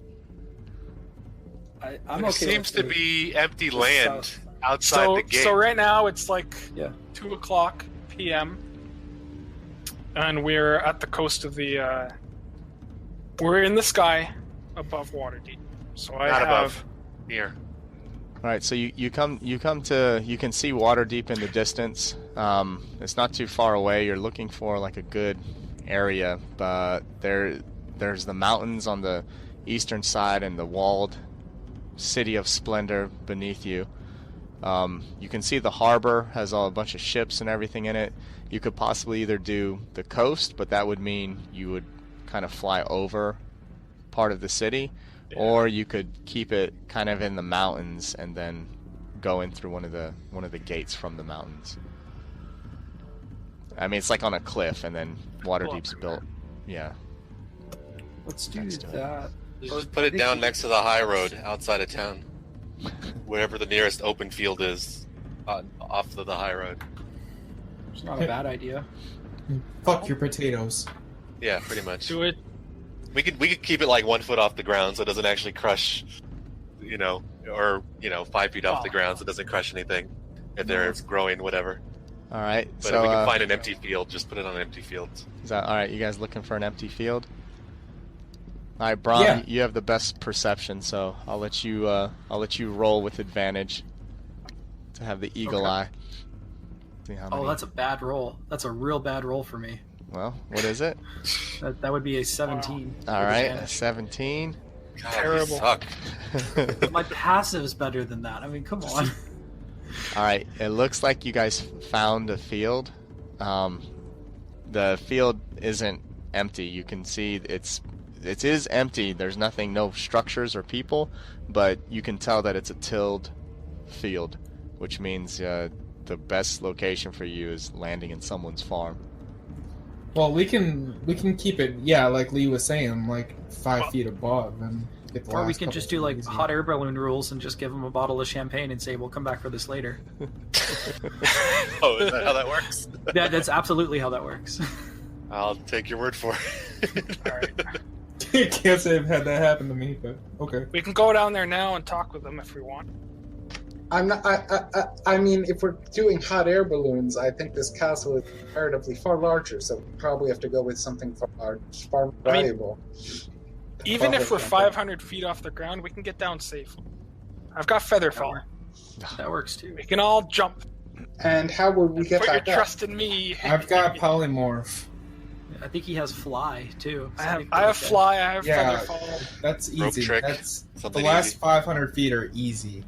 I'm There okay. seems to with be empty the land south. outside So the gate. so right now it's like Yeah. 2:00 p.m. and we're at the coast of the. We're in the sky above Waterdeep. So I Not have. above. Here. All right, so you can see Waterdeep in the distance. It's not too far away. You're looking for like a good area, but there's the mountains on the eastern side and the walled city of splendor beneath you. You can see the harbor has a bunch of ships and everything in it. You could possibly either do the coast, but that would mean you would kind of fly over part of the city, or you could keep it kind of in the mountains and then go in through one of the gates from the mountains. I mean, it's like on a cliff, and then Waterdeep's built. Yeah. Let's do Let's do it. that. Just put it down next to the high road outside of town. Wherever the nearest open field is off of the high road. It's not a bad idea. Fuck your potatoes. Yeah, pretty much. Do it. We could keep it like 1 foot off the ground so it doesn't actually crush, or 5 feet off the ground so it doesn't crush anything if they're growing, whatever. All right. But so if we can find an empty field, just put it on an empty field. is that all right? You guys looking for an empty field? All right, Braun, Yeah. you have the best perception, so I'll let you roll with advantage to have the eagle eye. See how Oh, many- that's a bad roll. That's a real bad roll for me. well. What is it? That would be a 17. All with right, a advantage. 17. God, Terrible. you suck. My passive's better than that. I mean, come on. All right, it looks like you guys found a field. The field isn't empty. You can see it is empty. There's nothing, no structures or people, but you can tell that it's a tilled field, which means the best location for you is landing in someone's farm. Well, we can keep it, yeah, like Lee was saying, like 5 feet above, and get the Or we last can couple just do like easy. hot air balloon rules and just give them a bottle of champagne and say we'll come back for this later. Oh, is that how that works? That's absolutely how that works. I'll take your word for it. All right. Can't say I've had that happen to me, but okay. We can go down there now and talk with them if we want. I'm not. I mean, if we're doing hot air balloons, I think this castle is comparatively far larger, so we probably have to go with something far more I mean, valuable. Even if we're Probably 500 feet off the ground, we can get down safely. I've got feather fall. That works too. We can all jump. And how would we get Put your back up? trust in me. I've got polymorph. I think he has fly too. so I have think we're okay. fly. I have Yeah. feather fall. That's Rope easy. trick, That's the something last easy. 500 feet are easy.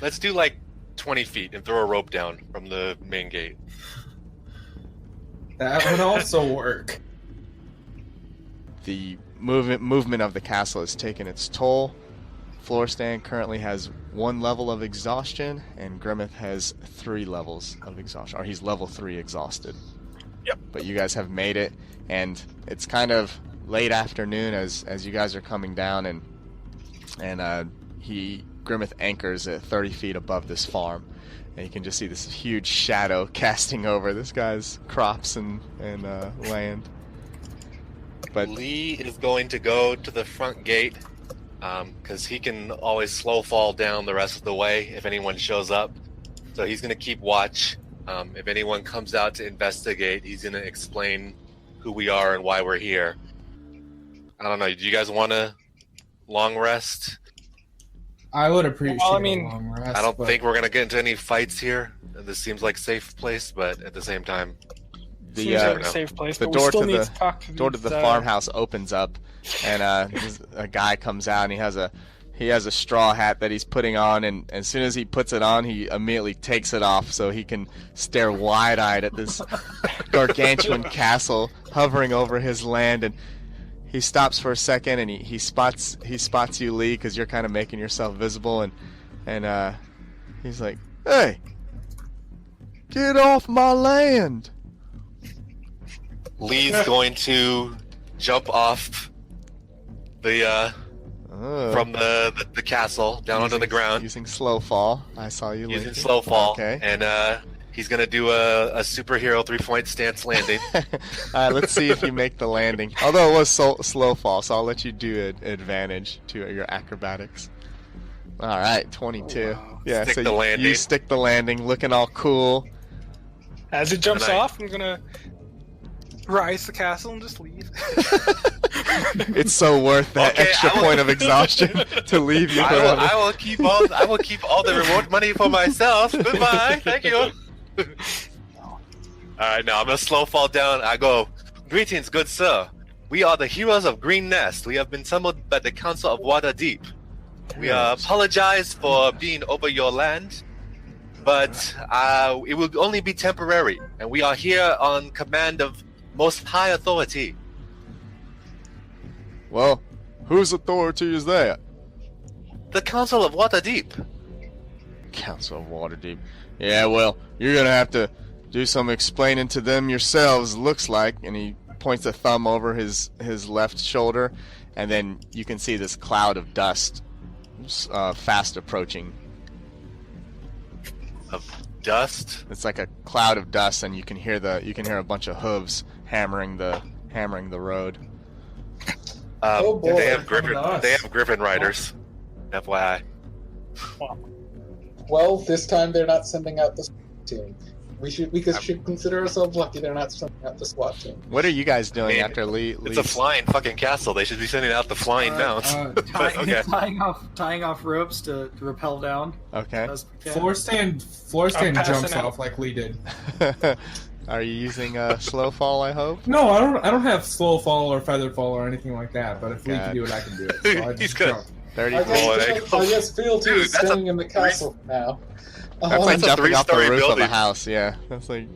Let's do like 20 feet and throw a rope down from the main gate. That would also work. The movement of the castle has taken its toll. Florstan currently has 1 level of exhaustion, and Grimmeth has 3 levels of exhaustion, or he's level 3 exhausted. Yep. But you guys have made it, and it's kind of late afternoon as you guys are coming down, and Grimmeth anchors at 30 feet above this farm, and you can just see this huge shadow casting over this guy's crops and land. But Lee is going to go to the front gate because he can always slow fall down the rest of the way if anyone shows up. So he's going to keep watch. If anyone comes out to investigate, he's going to explain who we are and why we're here. I don't know. Do you guys want to long rest? I would appreciate Well, I mean, a long rest. I don't but think we're going to get into any fights here. This seems like a safe place, but at the same time, Seems the like a no. safe place, the but we door still to need the- to talk to door to these, the farmhouse opens up, and a guy comes out, and he has a straw hat that he's putting on, and as soon as he puts it on, he immediately takes it off so he can stare wide-eyed at this gargantuan castle hovering over his land. And he stops for a second, and he spots you, Lee, because you're kind of making yourself visible, and he's like, "Hey, get off my land!" Lee's going to jump off the from the castle down onto the ground using slow fall. I saw you using Lincoln. slow fall, Okay. and He's gonna do a superhero 3-point stance landing. Alright, let's see if you make the landing. Although it was slow fall, so I'll let you do an advantage to your acrobatics. Alright, 22. Oh, wow. Yeah, Stick so the you landing. stick the landing, looking all cool. As it jumps And I- off, I'm gonna rise the castle and just leave. It's so worth that Okay, extra I will- point of exhaustion to leave you forever. I will keep all the reward money for myself. Goodbye. Thank you. Alright, now I'm gonna slow fall down. I go, greetings, good sir. We are the heroes of Green Nest. We have been summoned by the Council of Waterdeep. We apologize for being over your land, but it will only be temporary, and we are here on command of most high authority. Well, whose authority is that? The Council of Waterdeep. Council of Waterdeep. Yeah, well, you're gonna have to do some explaining to them yourselves, looks like. And he points a thumb over his left shoulder, and then you can see this cloud of dust fast approaching. Of dust. It's like a cloud of dust, and you can hear a bunch of hooves hammering the road. Oh, boy. They have Coming to us. Griffin riders. FYI. Well, this time they're not sending out the SWAT team. We should consider ourselves lucky they're not sending out the SWAT team. What are you guys doing Man, after Lee? It's a flying fucking castle. They should be sending out the flying mounts. But, okay. tying off ropes to rappel down. Okay. As we can. Floor stand I'm passing jumps out. off like Lee did. Are you using slow fall? I hope. No, I don't have slow fall or feather fall or anything like that. But if Lee God. can do it, I can do it. So I He's just good. jump. 30. I Boy, guess Fealty Dude, is that's a staying in the castle now. That's like That's a jumping off the three-story roof of a building. house. Yeah, that's like.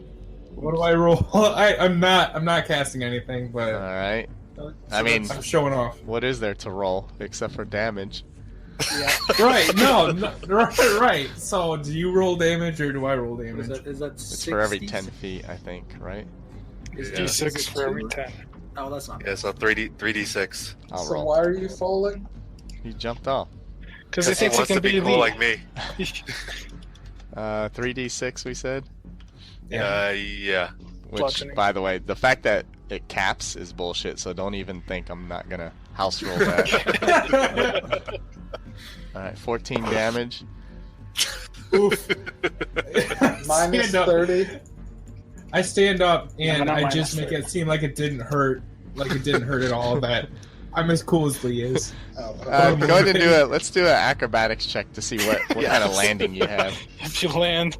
What do I roll? I'm not casting anything, but All right. So I mean, I'm showing off. what is there to roll except for damage? yeah. Right? No, right. So do you roll damage or do I roll Is damage? that It's for every 60? 10 feet, I think, right? Is Yeah. it D6 for every 2? 10. Oh, that's not. Yeah, so 3d6. I'll So roll. why are you falling? You jumped off. Because he He thinks he wants can to be be cool Lee. like me. 3d6, we said. Yeah. Which, Bludgeoning. by the way, the fact that it caps is bullshit. So don't even think I'm not gonna house roll that. All right, 14 damage. Oof. Minus Stand up. 30. I stand up and not I minus just make 30. it seem like it didn't hurt. Like it didn't hurt at all. That I'm as cool as Lee is. Oh, Go ahead and do it. Let's do an acrobatics check to see what kind of Yes. landing you have. If you land,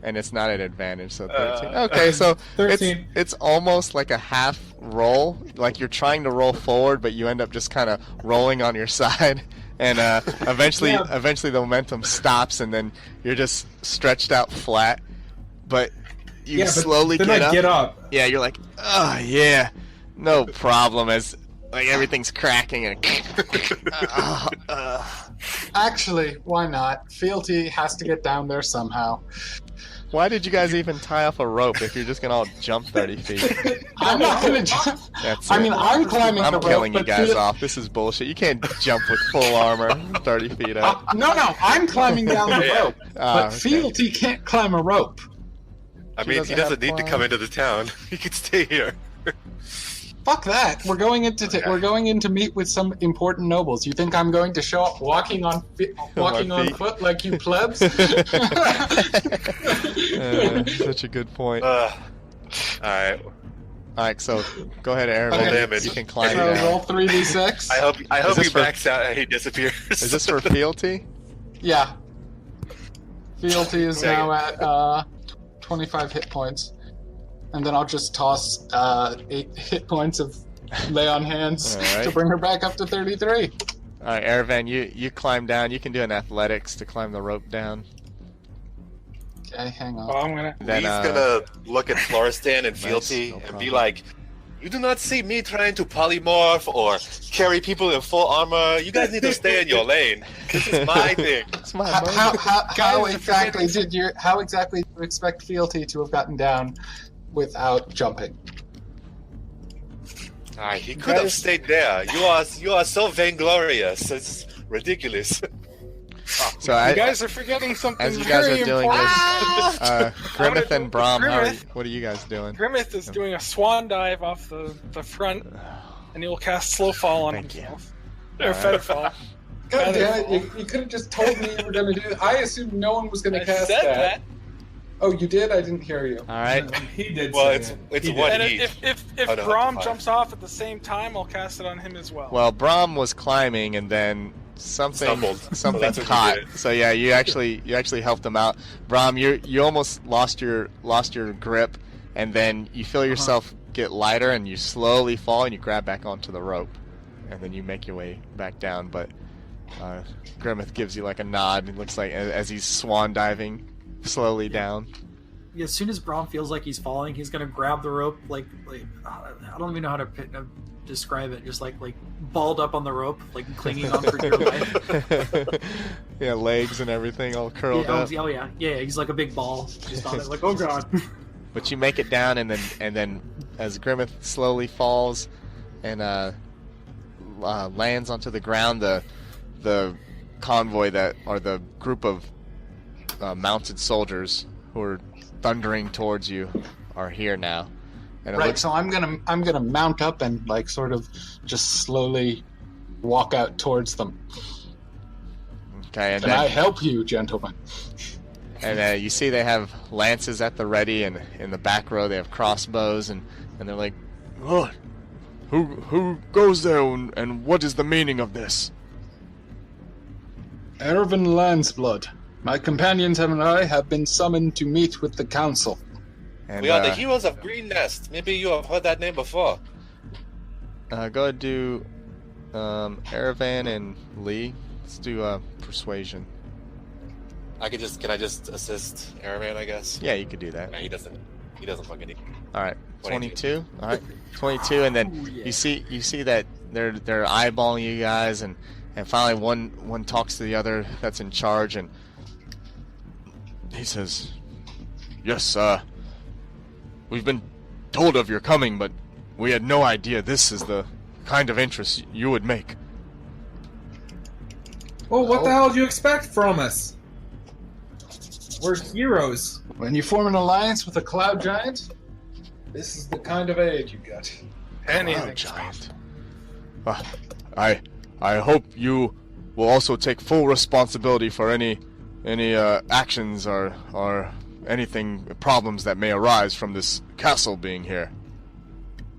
And it's not an advantage, so 13. Okay, so 13. it's almost like a half roll. Like you're trying to roll forward, but you end up just kind of rolling on your side. And eventually the momentum stops, and then you're just stretched out flat. But you But slowly then get I up. get up. Yeah, you're like, oh yeah, no problem. As like everything's cracking and. Actually, why not? Fealty has to get down there somehow. Why did you guys even tie off a rope if you're just gonna all jump 30 feet? I'm not gonna jump. That's I it. mean, I'm climbing I'm the rope. killing you but guys Feal- off. This is bullshit. You can't jump with full armor 30 feet up. No, I'm climbing down the Yeah. rope. But Fealty can't climb a rope. I She mean, doesn't he doesn't have need to fly. come into the town. He can stay here. Fuck that. We're going in to meet with some important nobles. You think I'm going to show up walking on feet. foot like you plebs? Such a good point. Alright. Alright, so go ahead, Aaron. Okay. Damage. You can climb So down. roll 3d6. I hope this he for- backs out and he disappears. Is this for fealty? Yeah. Fealty is Okay. now at 25 hit points. And then I'll just toss 8 hit points of lay on hands Alright. to bring her back up to 33. Alright, Aravan, you climb down. You can do an athletics to climb the rope down. Okay, hang on. well, I'm gonna. Then, He's gonna look at Floristan and Nice, Fealty no and problem. be like, "You do not see me trying to polymorph or carry people in full armor. You guys need to stay in your lane. This is my thing." It's my How moment. how exactly did you expect Fealty to have gotten down without jumping? Alright, he could have stayed there. You are so vainglorious. It's ridiculous. So You I, guys are forgetting something as you guys very are doing important. this, Grimmeth and Brom, Grimmeth. what are you guys doing? Grimmeth is doing a swan dive off the front, and he will cast slow fall on Thank you. himself. Or feather fall. God damn it! You could have just told me you were going to do it. I assumed no one was going I to cast said that. that. Oh, you did? I didn't hear you. All right. He did. Well, say it's it. it's He did. one And each. if Oh, no, Brom fine. jumps off at the same time, I'll cast it on him as well. Well, Brom was climbing and then something Stumbled. So something that's what you caught. did. So yeah, you actually helped him out. Brom, you almost lost your grip, and then you feel yourself get lighter, and you slowly fall, and you grab back onto the rope, and then you make your way back down. But Grimmeth gives you like a nod. It looks like as he's swan diving slowly down. Yeah, as soon as Braum feels like he's falling, he's gonna grab the rope, like I don't even know how to describe it. Just like balled up on the rope, like clinging on for dear life. Yeah, legs and everything all curled up. Oh yeah. He's like a big ball, just on it. Like, oh god. But you make it down, and then as Grimmeth slowly falls and lands onto the ground, the convoy or the group of mounted soldiers who are thundering towards you are here now. And it Right, looks, so I'm gonna mount up and like sort of just slowly walk out towards them. okay, and Can I then help you, gentlemen? and you see they have lances at the ready, and in the back row they have crossbows, and they're like, oh, who goes there, and what is the meaning of this? Ervin Landsblood. My companions and I have been summoned to meet with the council. And We are the heroes of Green Nest. Maybe you have heard that name before. go ahead and do Aravan and Lee. Let's do persuasion. Can I just assist Araman, I guess? Yeah, you could do that. No, he doesn't fucking need. All right, 22. 22. All right, 22, and then Ooh, yeah. you see that they're eyeballing you guys, and finally one talks to the other that's in charge, and he says, "Yes, we've been told of your coming, but we had no idea this is the kind of interest you would make." Well, what the hell do you expect from us? We're heroes. When you form an alliance with a cloud giant, this is the kind of aid you get. Anything. Giant. I hope you will also take full responsibility for any actions or anything problems that may arise from this castle being here.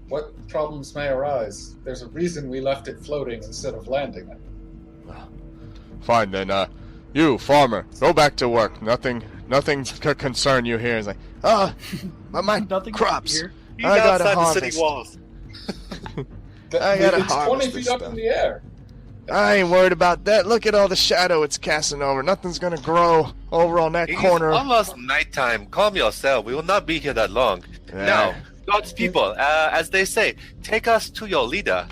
What problems may arise? There's a reason we left it floating instead of landing it. Fine then. You farmer, go back to work. Nothing could concern you here. It's like, but my Nothing crops. here. He's I gotta outside the harvest. city walls. I gotta It's 20 harvest feet this up stuff. in the air. I ain't worried about that. Look at all the shadow it's casting over. Nothing's gonna grow over on that It's corner. almost nighttime. Calm yourself. We will not be here that long. Yeah. Now, God's people, as they say, take us to your leader.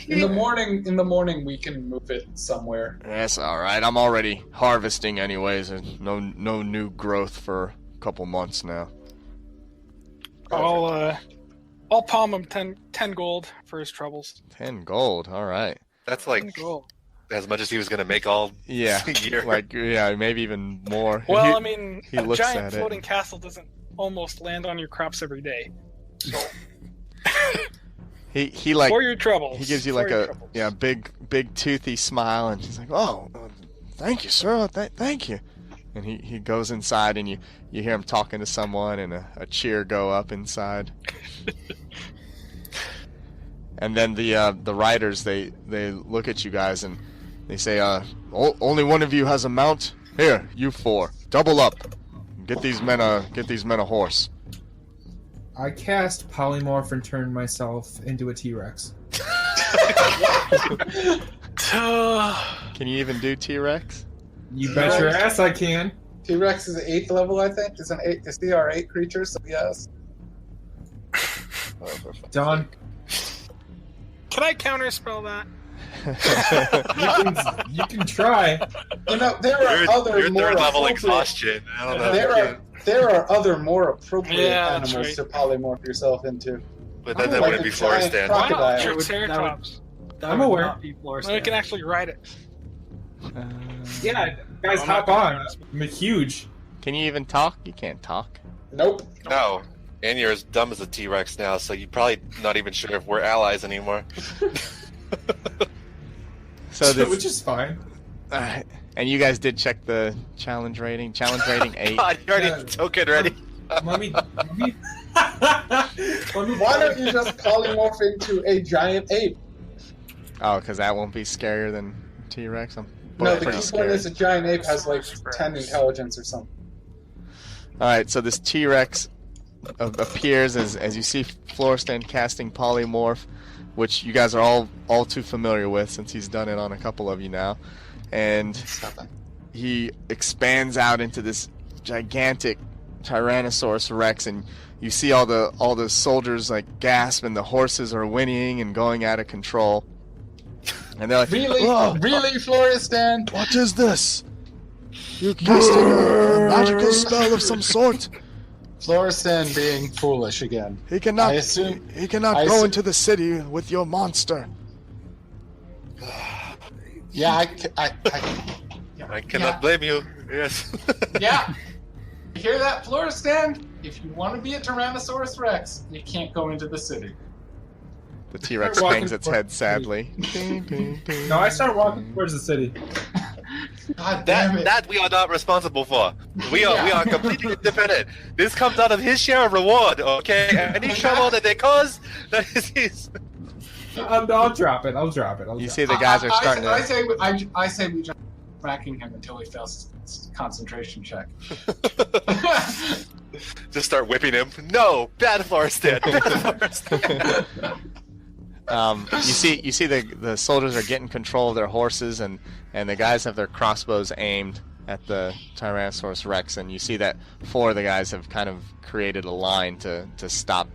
In the morning we can move it somewhere. That's all right. I'm already harvesting anyways. There's no new growth for a couple months now. I'll palm him 10 gold for his troubles. 10 gold. All right. That's 10 like gold. as much as he was gonna make all Yeah. year. Like maybe even more. Well, He- I mean, he a looks giant at it. floating castle doesn't almost land on your crops every day. So, he like for your troubles. he gives you for like your a troubles. big toothy smile, and he's like, "Oh, thank you, sir. Thank you." And he goes inside, and you hear him talking to someone, and a cheer go up inside. And then the riders they look at you guys and they say, only one of you has a mount. Here, you four, double up. Get these men a horse." I cast polymorph and turn myself into a T-Rex. Can you even do T-Rex? You bet your ass I can. T-Rex is 8th level, I think. Is a CR8 creature, so yes. Done. Can I counterspell that? You can try. You know, there are other You're more third level appropriate- exhaustion. I don't know. There are other more appropriate Yeah, that's animals right. to polymorph yourself into. But then that Like wouldn't a be forest giant stand. Why not Crocodile. Triceratops? That I'm would aware. not be floor Then we can stand. actually ride it. Yeah, Guys, I'm hop not on. I'm huge. Can you even talk? You can't talk. Nope. No. And you're as dumb as a T-Rex now, so you're probably not even sure if we're allies anymore. So this, Which is fine. and you guys did check the challenge rating. Challenge rating 8. God, you already Yeah. token ready. Let me. Let me Why don't you just polymorph into a giant ape? Oh, because that won't be scarier than T-Rex. I'm No, both the pretty key point scared. is a giant ape has like 10 intelligence or something. All right, so this T-Rex appears as you see Florestan casting polymorph, which you guys are all too familiar with since he's done it on a couple of you now, and he expands out into this gigantic Tyrannosaurus Rex, and you see all the soldiers like gasp, and the horses are whinnying and going out of control, and they're like, Really, "Whoa, really, Florestan? what is this? You're casting a magical spell of some sort. Florestan being foolish again. He cannot. I assume- He cannot I go assume- into the city with your monster." Yeah, I I cannot blame you. Yes. yeah. You hear that, Florestan? If you want to be a Tyrannosaurus Rex, you can't go into the city. The T-Rex Walking hangs its towards head the sadly. Ding, ding, ding. No, I start walking towards the city. God damn it. That we are not responsible for. We are completely independent. This comes out of his share of reward, okay? Any trouble that they cause, that is his. I'll drop it. I'll drop it. You see the guys are starting I to. say we just tracking him until he fails his concentration check. Just start whipping him. No, bad Florestan. Bad Florestan. You see the soldiers are getting control of their horses, and the guys have their crossbows aimed at the Tyrannosaurus Rex, and you see that 4 of the guys have kind of created a line to stop,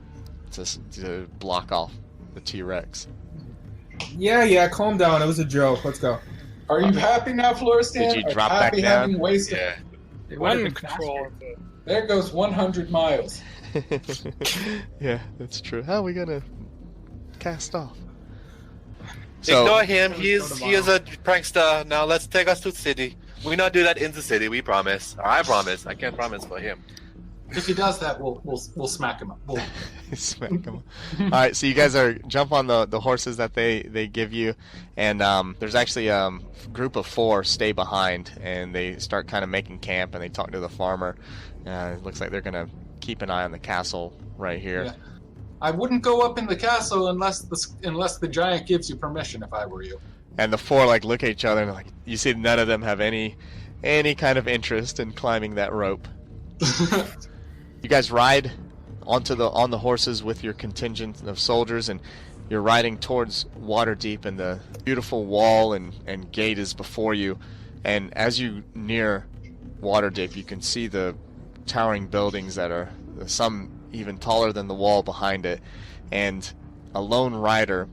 to block off the T-Rex. Yeah, calm down. It was a joke. Let's go. Are you happy now, Florestan? Did you Are drop back happy down? having wasted? Yeah. They One would in have been control of the. There goes 100 miles. Yeah, that's true. How are we gonna cast off? Ignore him. He is a prankster. Now let's take us to the city. We not do that in the city. We promise. Or I promise. I can't promise for him. If he does that, we'll smack him up. Smack 'em. All right, so you guys are jump on the horses that they give you, and there's actually a group of 4 stay behind, and they start kind of making camp, and they talk to the farmer. It looks like they're gonna keep an eye on the castle right here. Yeah. I wouldn't go up in the castle unless the giant gives you permission. If I were you. And the 4 like look at each other, and like you see none of them have any kind of interest in climbing that rope. You guys ride on the horses with your contingent of soldiers, and you're riding towards Waterdeep, and the beautiful wall and gate is before you. And as you near Waterdeep, you can see the towering buildings that are some even taller than the wall behind it. And a lone rider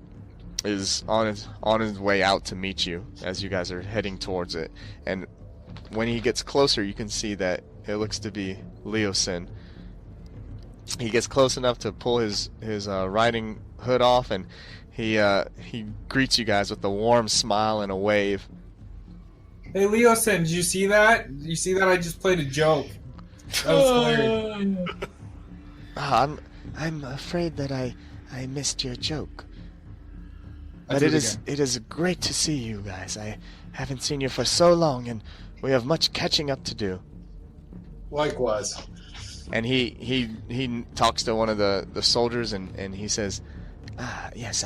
is on his way out to meet you as you guys are heading towards it. And when he gets closer, you can see that it looks to be Leosin. He gets close enough to pull his riding hood off, and he greets you guys with a warm smile and a wave. Hey, Leosin, did you see that? Did you see that? I just played a joke. That was hilarious. I'm afraid that I missed your joke. I'll But do it it is again. it is great to see you guys. I haven't seen you for so long, and we have much catching up to do. Likewise. And he talks to one of the soldiers, and he says, yes,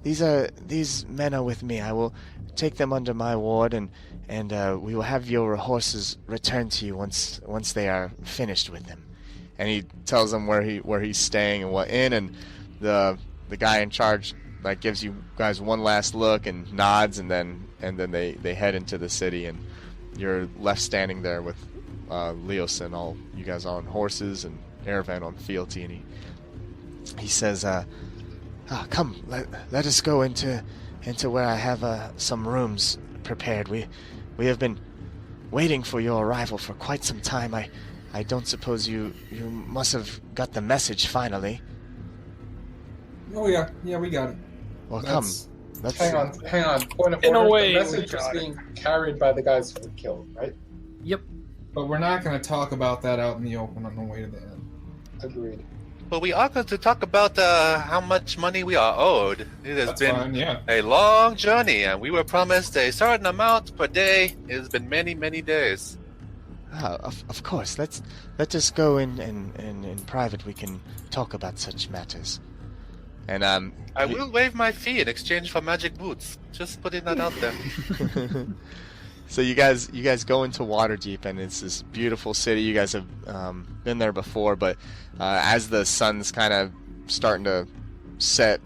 these men are with me. I will take them under my ward, and we will have your horses returned to you once they are finished with them. And he tells them where he's staying and what inn, and the guy in charge like gives you guys one last look and nods, and then they head into the city, and you're left standing there with Leosin, all you guys are on horses, and Erevan on fealty, and he says, come, let us go into where I have some rooms prepared. We have been waiting for your arrival for quite some time. I don't suppose you must have got the message finally. Oh yeah, we got it. Well, That's Let's Hang on. Point of In a order. way, the we message was got it. being carried by the guys who were killed, right? Yep. But we're not going to talk about that out in the open on the way to the inn. Agreed. But we are going to talk about how much money we are owed. It has That's been fine, yeah. a long journey, and we were promised a certain amount per day. It has been many, many days. Of course. Let us go in private. We can talk about such matters. And I will waive my fee in exchange for magic boots. Just putting that out there. So you guys go into Waterdeep, and it's this beautiful city. You guys have been there before, but as the sun's kind of starting to set,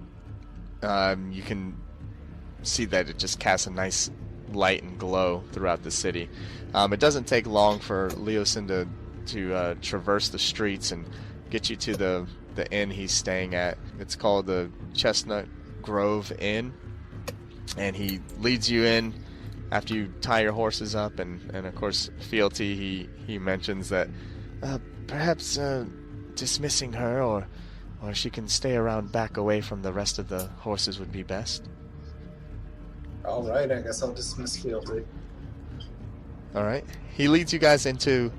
you can see that it just casts a nice light and glow throughout the city. It doesn't take long for Leosin to traverse the streets and get you to the inn he's staying at. It's called the Chestnut Grove Inn, and he leads you in after you tie your horses up, and of course Fealty, he mentions that perhaps dismissing her or she can stay around back away from the rest of the horses would be best. All right, I guess I'll dismiss Fealty. Alright. He leads you guys into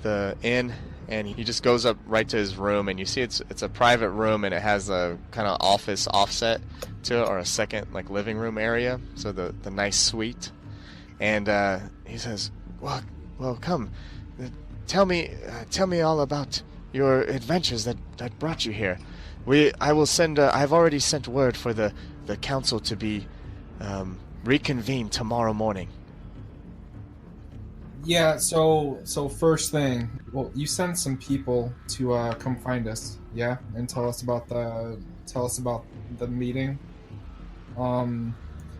the inn, and he just goes up right to his room, and you see it's a private room, and it has a kind of office offset to it, or a second like living room area, so the nice suite. And he says, well, come, tell me all about your adventures that brought you here. I will send. I've already sent word for the council to be reconvened tomorrow morning. Yeah, so first thing, well, you sent some people to come find us, yeah, and tell us about the meeting.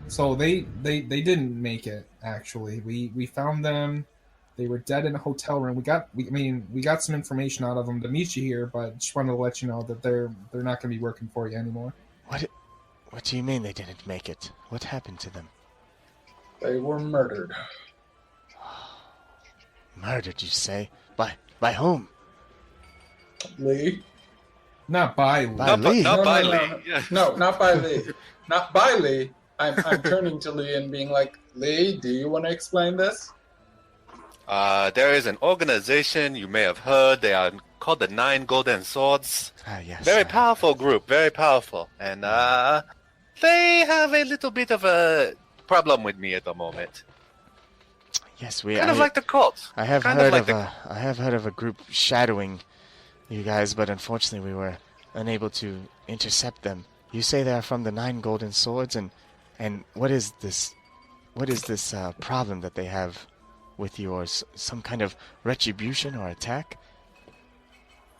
So they didn't make it, actually. We found them. They were dead in a hotel room. We got some information out of them to meet you here, but just wanted to let you know that they're not going to be working for you anymore. What do you mean they didn't make it? What happened to them? They were murdered. Murdered, you say? By whom? Lee? Not by Lee. By Lee? Not by no, Lee. Yeah. No, not by Lee. Not by Lee. I'm turning to Lee and being like, Lee, do you want to explain this? There is an organization you may have heard. They are called the Nine Golden Swords. Yes. Very powerful group, very powerful. And they have a little bit of a problem with me at the moment. Yes, Kind of like the cult. I have Kind heard of like I have heard of a group shadowing you guys, but unfortunately we were unable to intercept them. You say they are from the Nine Golden Swords, and what is this problem that they have with you, or some kind of retribution or attack?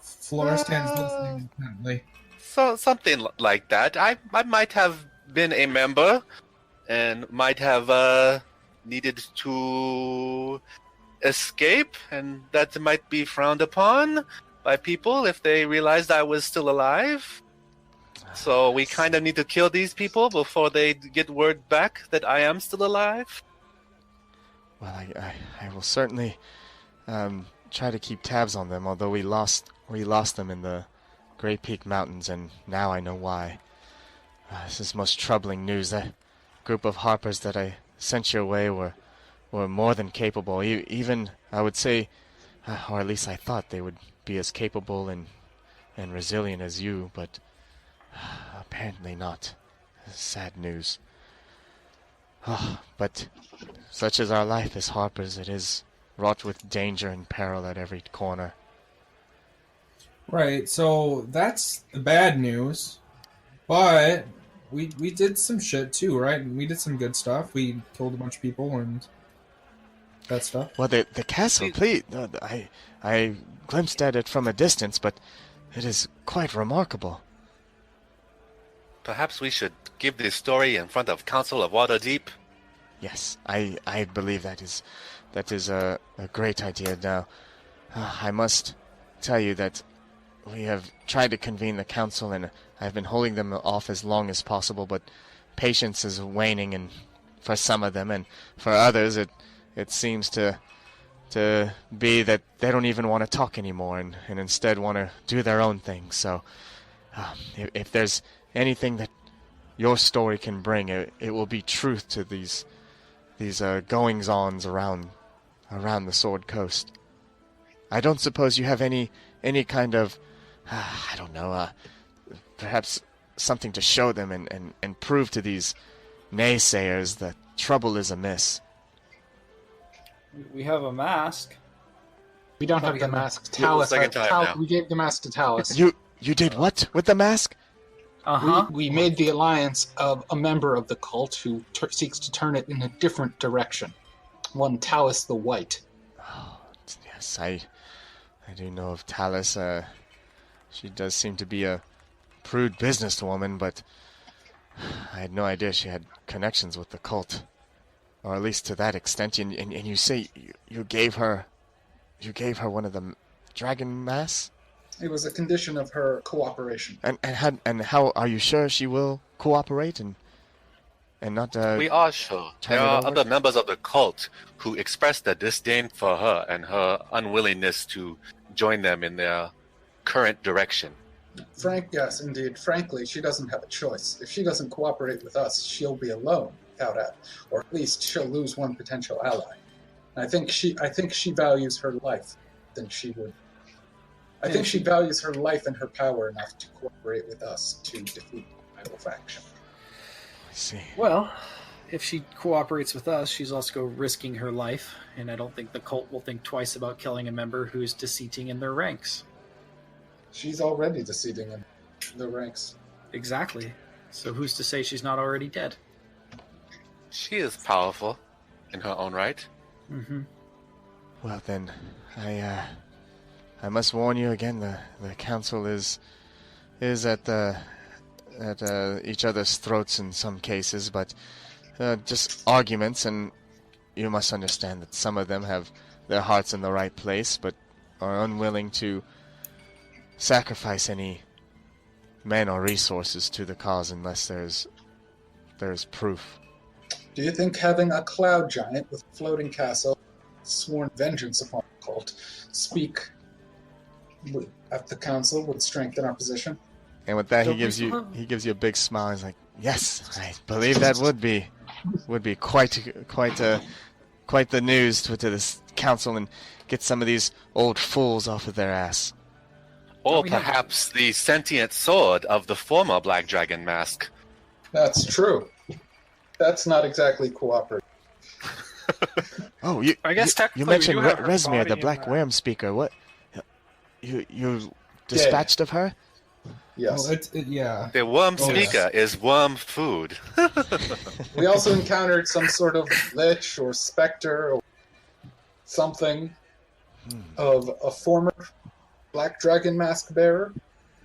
Florestan's listening intently. So something like that. I might have been a member, and might have needed to escape, and that might be frowned upon by people if they realized I was still alive. So we kind of need to kill these people before they get word back that I am still alive. Well, I will certainly try to keep tabs on them. Although we lost them in the Grey Peak Mountains, and now I know why. This is most troubling news. That group of harpers that I sent your way were more than capable. Even I would say, or at least I thought they would be as capable and resilient as you, but apparently not. Sad news. But such is our life as harpers. It is wrought with danger and peril at every corner. Right, so that's the bad news. But we did some shit too, right? We did some good stuff. We killed a bunch of people and that stuff. Well, the castle, please. I glimpsed at it from a distance, but it is quite remarkable. Perhaps we should give this story in front of Council of Waterdeep. Yes, I believe that is a great idea. Now, I must tell you that we have tried to convene the council, and I've been holding them off as long as possible, but patience is waning, and for some of them, and for others it seems to be that they don't even want to talk anymore, and instead want to do their own thing. So if there's anything that your story can bring. It will be truth to these goings-ons around the Sword Coast. I don't suppose you have any kind of, I don't know, perhaps something to show them and prove to these naysayers that trouble is amiss. We have a mask. We don't have the mask. Talus. Second time now. We gave the mask to Talus. You did what with the mask? Uh-huh. We made the alliance of a member of the cult who seeks to turn it in a different direction. One Talus the White. Oh, yes, I do know of Talus. She does seem to be a prude businesswoman, but I had no idea she had connections with the cult, or at least to that extent. And you say you gave her one of the dragon masks? It was a condition of her cooperation. And how are you sure she will cooperate and not? We are sure. turn There it are over? other members of the cult who expressed their disdain for her and her unwillingness to join them in their current direction. Yes, indeed. Frankly, she doesn't have a choice. If she doesn't cooperate with us, she'll be alone without us, or at least she'll lose one potential ally. And I think she values her life than she would. I think she values her life and her power enough to cooperate with us to defeat the rival faction. I see. Well, if she cooperates with us, she's also risking her life, and I don't think the cult will think twice about killing a member who's deceiving in their ranks. She's already deceiving in the ranks. Exactly. So who's to say she's not already dead? She is powerful in her own right. Mm-hmm. Well then, I must warn you again. The council is at each other's throats in some cases, but just arguments, and you must understand that some of them have their hearts in the right place, but are unwilling to sacrifice any men or resources to the cause unless there's proof. Do you think having a cloud giant with a floating castle, sworn vengeance upon the cult, speak at the council would strengthen our position? And with that, Don't he gives we you a big smile. He's like, "Yes, I believe that would be quite the news to this council, and get some of these old fools off of their ass." Or perhaps the sentient sword of the former Black Dragon mask. That's true. That's not exactly cooperative. Oh, I guess you technically we mentioned do have her Resmir, body the in Black that. Worm speaker. What? You dispatched of her? Yes. Well, yeah. The worm Oh, yes. speaker is worm food. We also encountered some sort of lich or specter or something of a former Black Dragon mask bearer.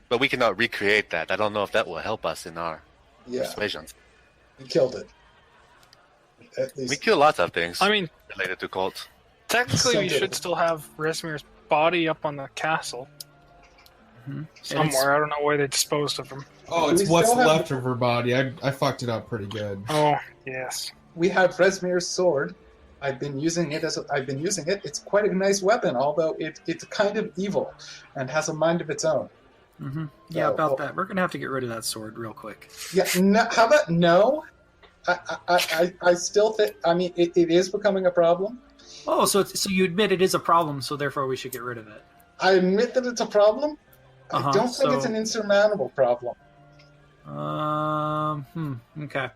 But we cannot recreate that. I don't know if that will help us in our Yeah, persuasion. we killed it. At least We kill lots of things I mean, related to cult. technically we Sent it. should still have Resmir's body up on the castle Mhm. somewhere. I don't know where they disposed of him. Oh, Do it's we what's still have- left of her body. I fucked it up pretty good. Oh, yes. we have Resmir's sword. I've been using it. It's quite a nice weapon, although it's kind of evil and has a mind of its own. Mm-hmm. Yeah, Oh, about oh. that. We're going to have to get rid of that sword real quick. Yeah. No, how about no? I still think. I mean, it is becoming a problem. Oh, so you admit it is a problem, so therefore we should get rid of it. I admit that it's a problem. Uh-huh, I don't think it's so- an insurmountable problem. Okay.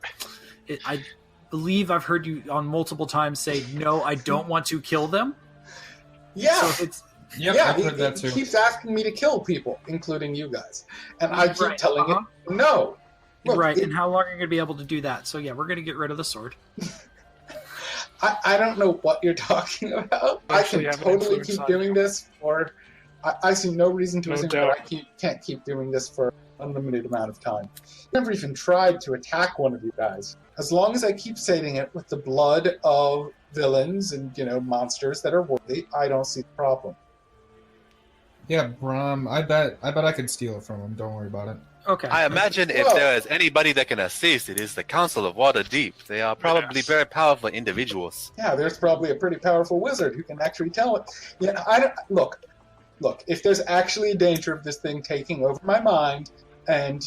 I believe I've heard you on multiple times say, no, I don't want to kill them. Yeah. So it's, Yep, yeah, I've heard that he too. keeps asking me to kill people, including you guys, and I keep Right, telling uh-huh. it no. Look, right, and how long are you going to be able to do that? So yeah, we're going to get rid of the sword. I don't know what you're talking about. Actually I have can an totally influence keep on doing this for. I see no reason to No assume doubt. that I can't keep doing this for an unlimited amount of time. I've never even tried to attack one of you guys. As long as I keep sating it with the blood of villains and monsters that are worthy, I don't see the problem. Yeah, Brom. I bet I could steal it from him. Don't worry about it. Okay. I imagine if Whoa. there is anybody that can assist, it is the Council of Waterdeep. They are probably Yes. very powerful individuals. Yeah, there's probably a pretty powerful wizard who can actually tell it. Look. If there's actually a danger of this thing taking over my mind and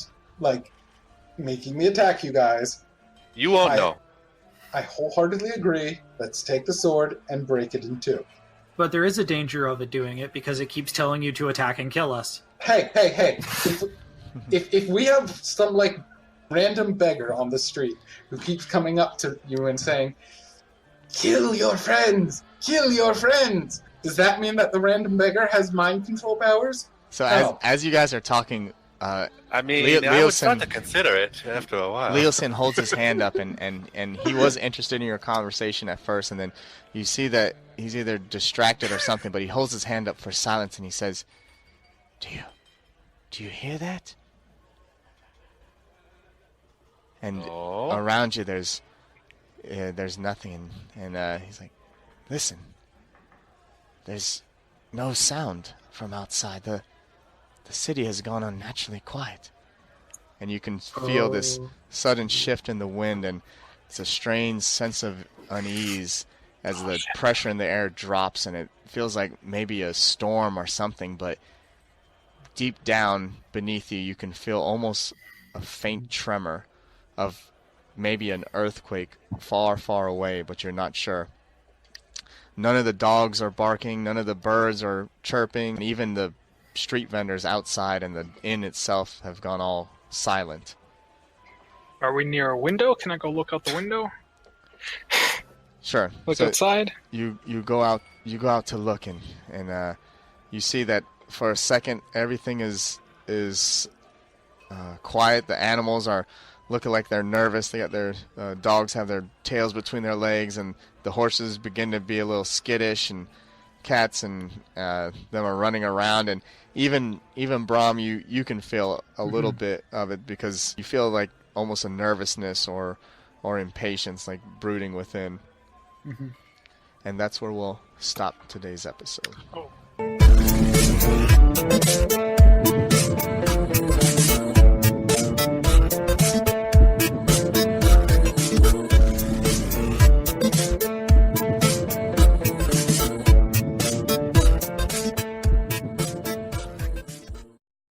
making me attack you guys. You won't I- know. I wholeheartedly agree. Let's take the sword and break it in two. But there is a danger of it doing it because it keeps telling you to attack and kill us. Hey! If we have some like random beggar on the street who keeps coming up to you and saying, "Kill your friends! Kill your friends!" Does that mean that the random beggar has mind control powers? So No. as you guys are talking, I mean, Leo- I would Leosin- start to consider it after a while. Leosin holds his hand up, and he was interested in your conversation at first, and then you see that he's either distracted or something, but he holds his hand up for silence, and he says, Do you hear that? And Oh. around you, there's nothing, and he's like, listen, there's no sound from outside. The city has gone unnaturally quiet. And you can feel this sudden shift in the wind, and it's a strange sense of unease as the pressure in the air drops, and it feels like maybe a storm or something, but deep down beneath you, you can feel almost a faint tremor of maybe an earthquake far, far away, but you're not sure. None of the dogs are barking, none of the birds are chirping, and even the street vendors outside and the inn itself have gone all silent. Are we near a window? Can I go look out the window? Sure. Look So outside? you go out to look, and you see that for a second everything is quiet. The animals are looking like they're nervous. They got their dogs have their tails between their legs, and the horses begin to be a little skittish, and cats and them are running around, and even Brahm, you can feel a little bit of it because you feel like almost a nervousness or impatience like brooding within. And that's where we'll stop today's episode. Oh.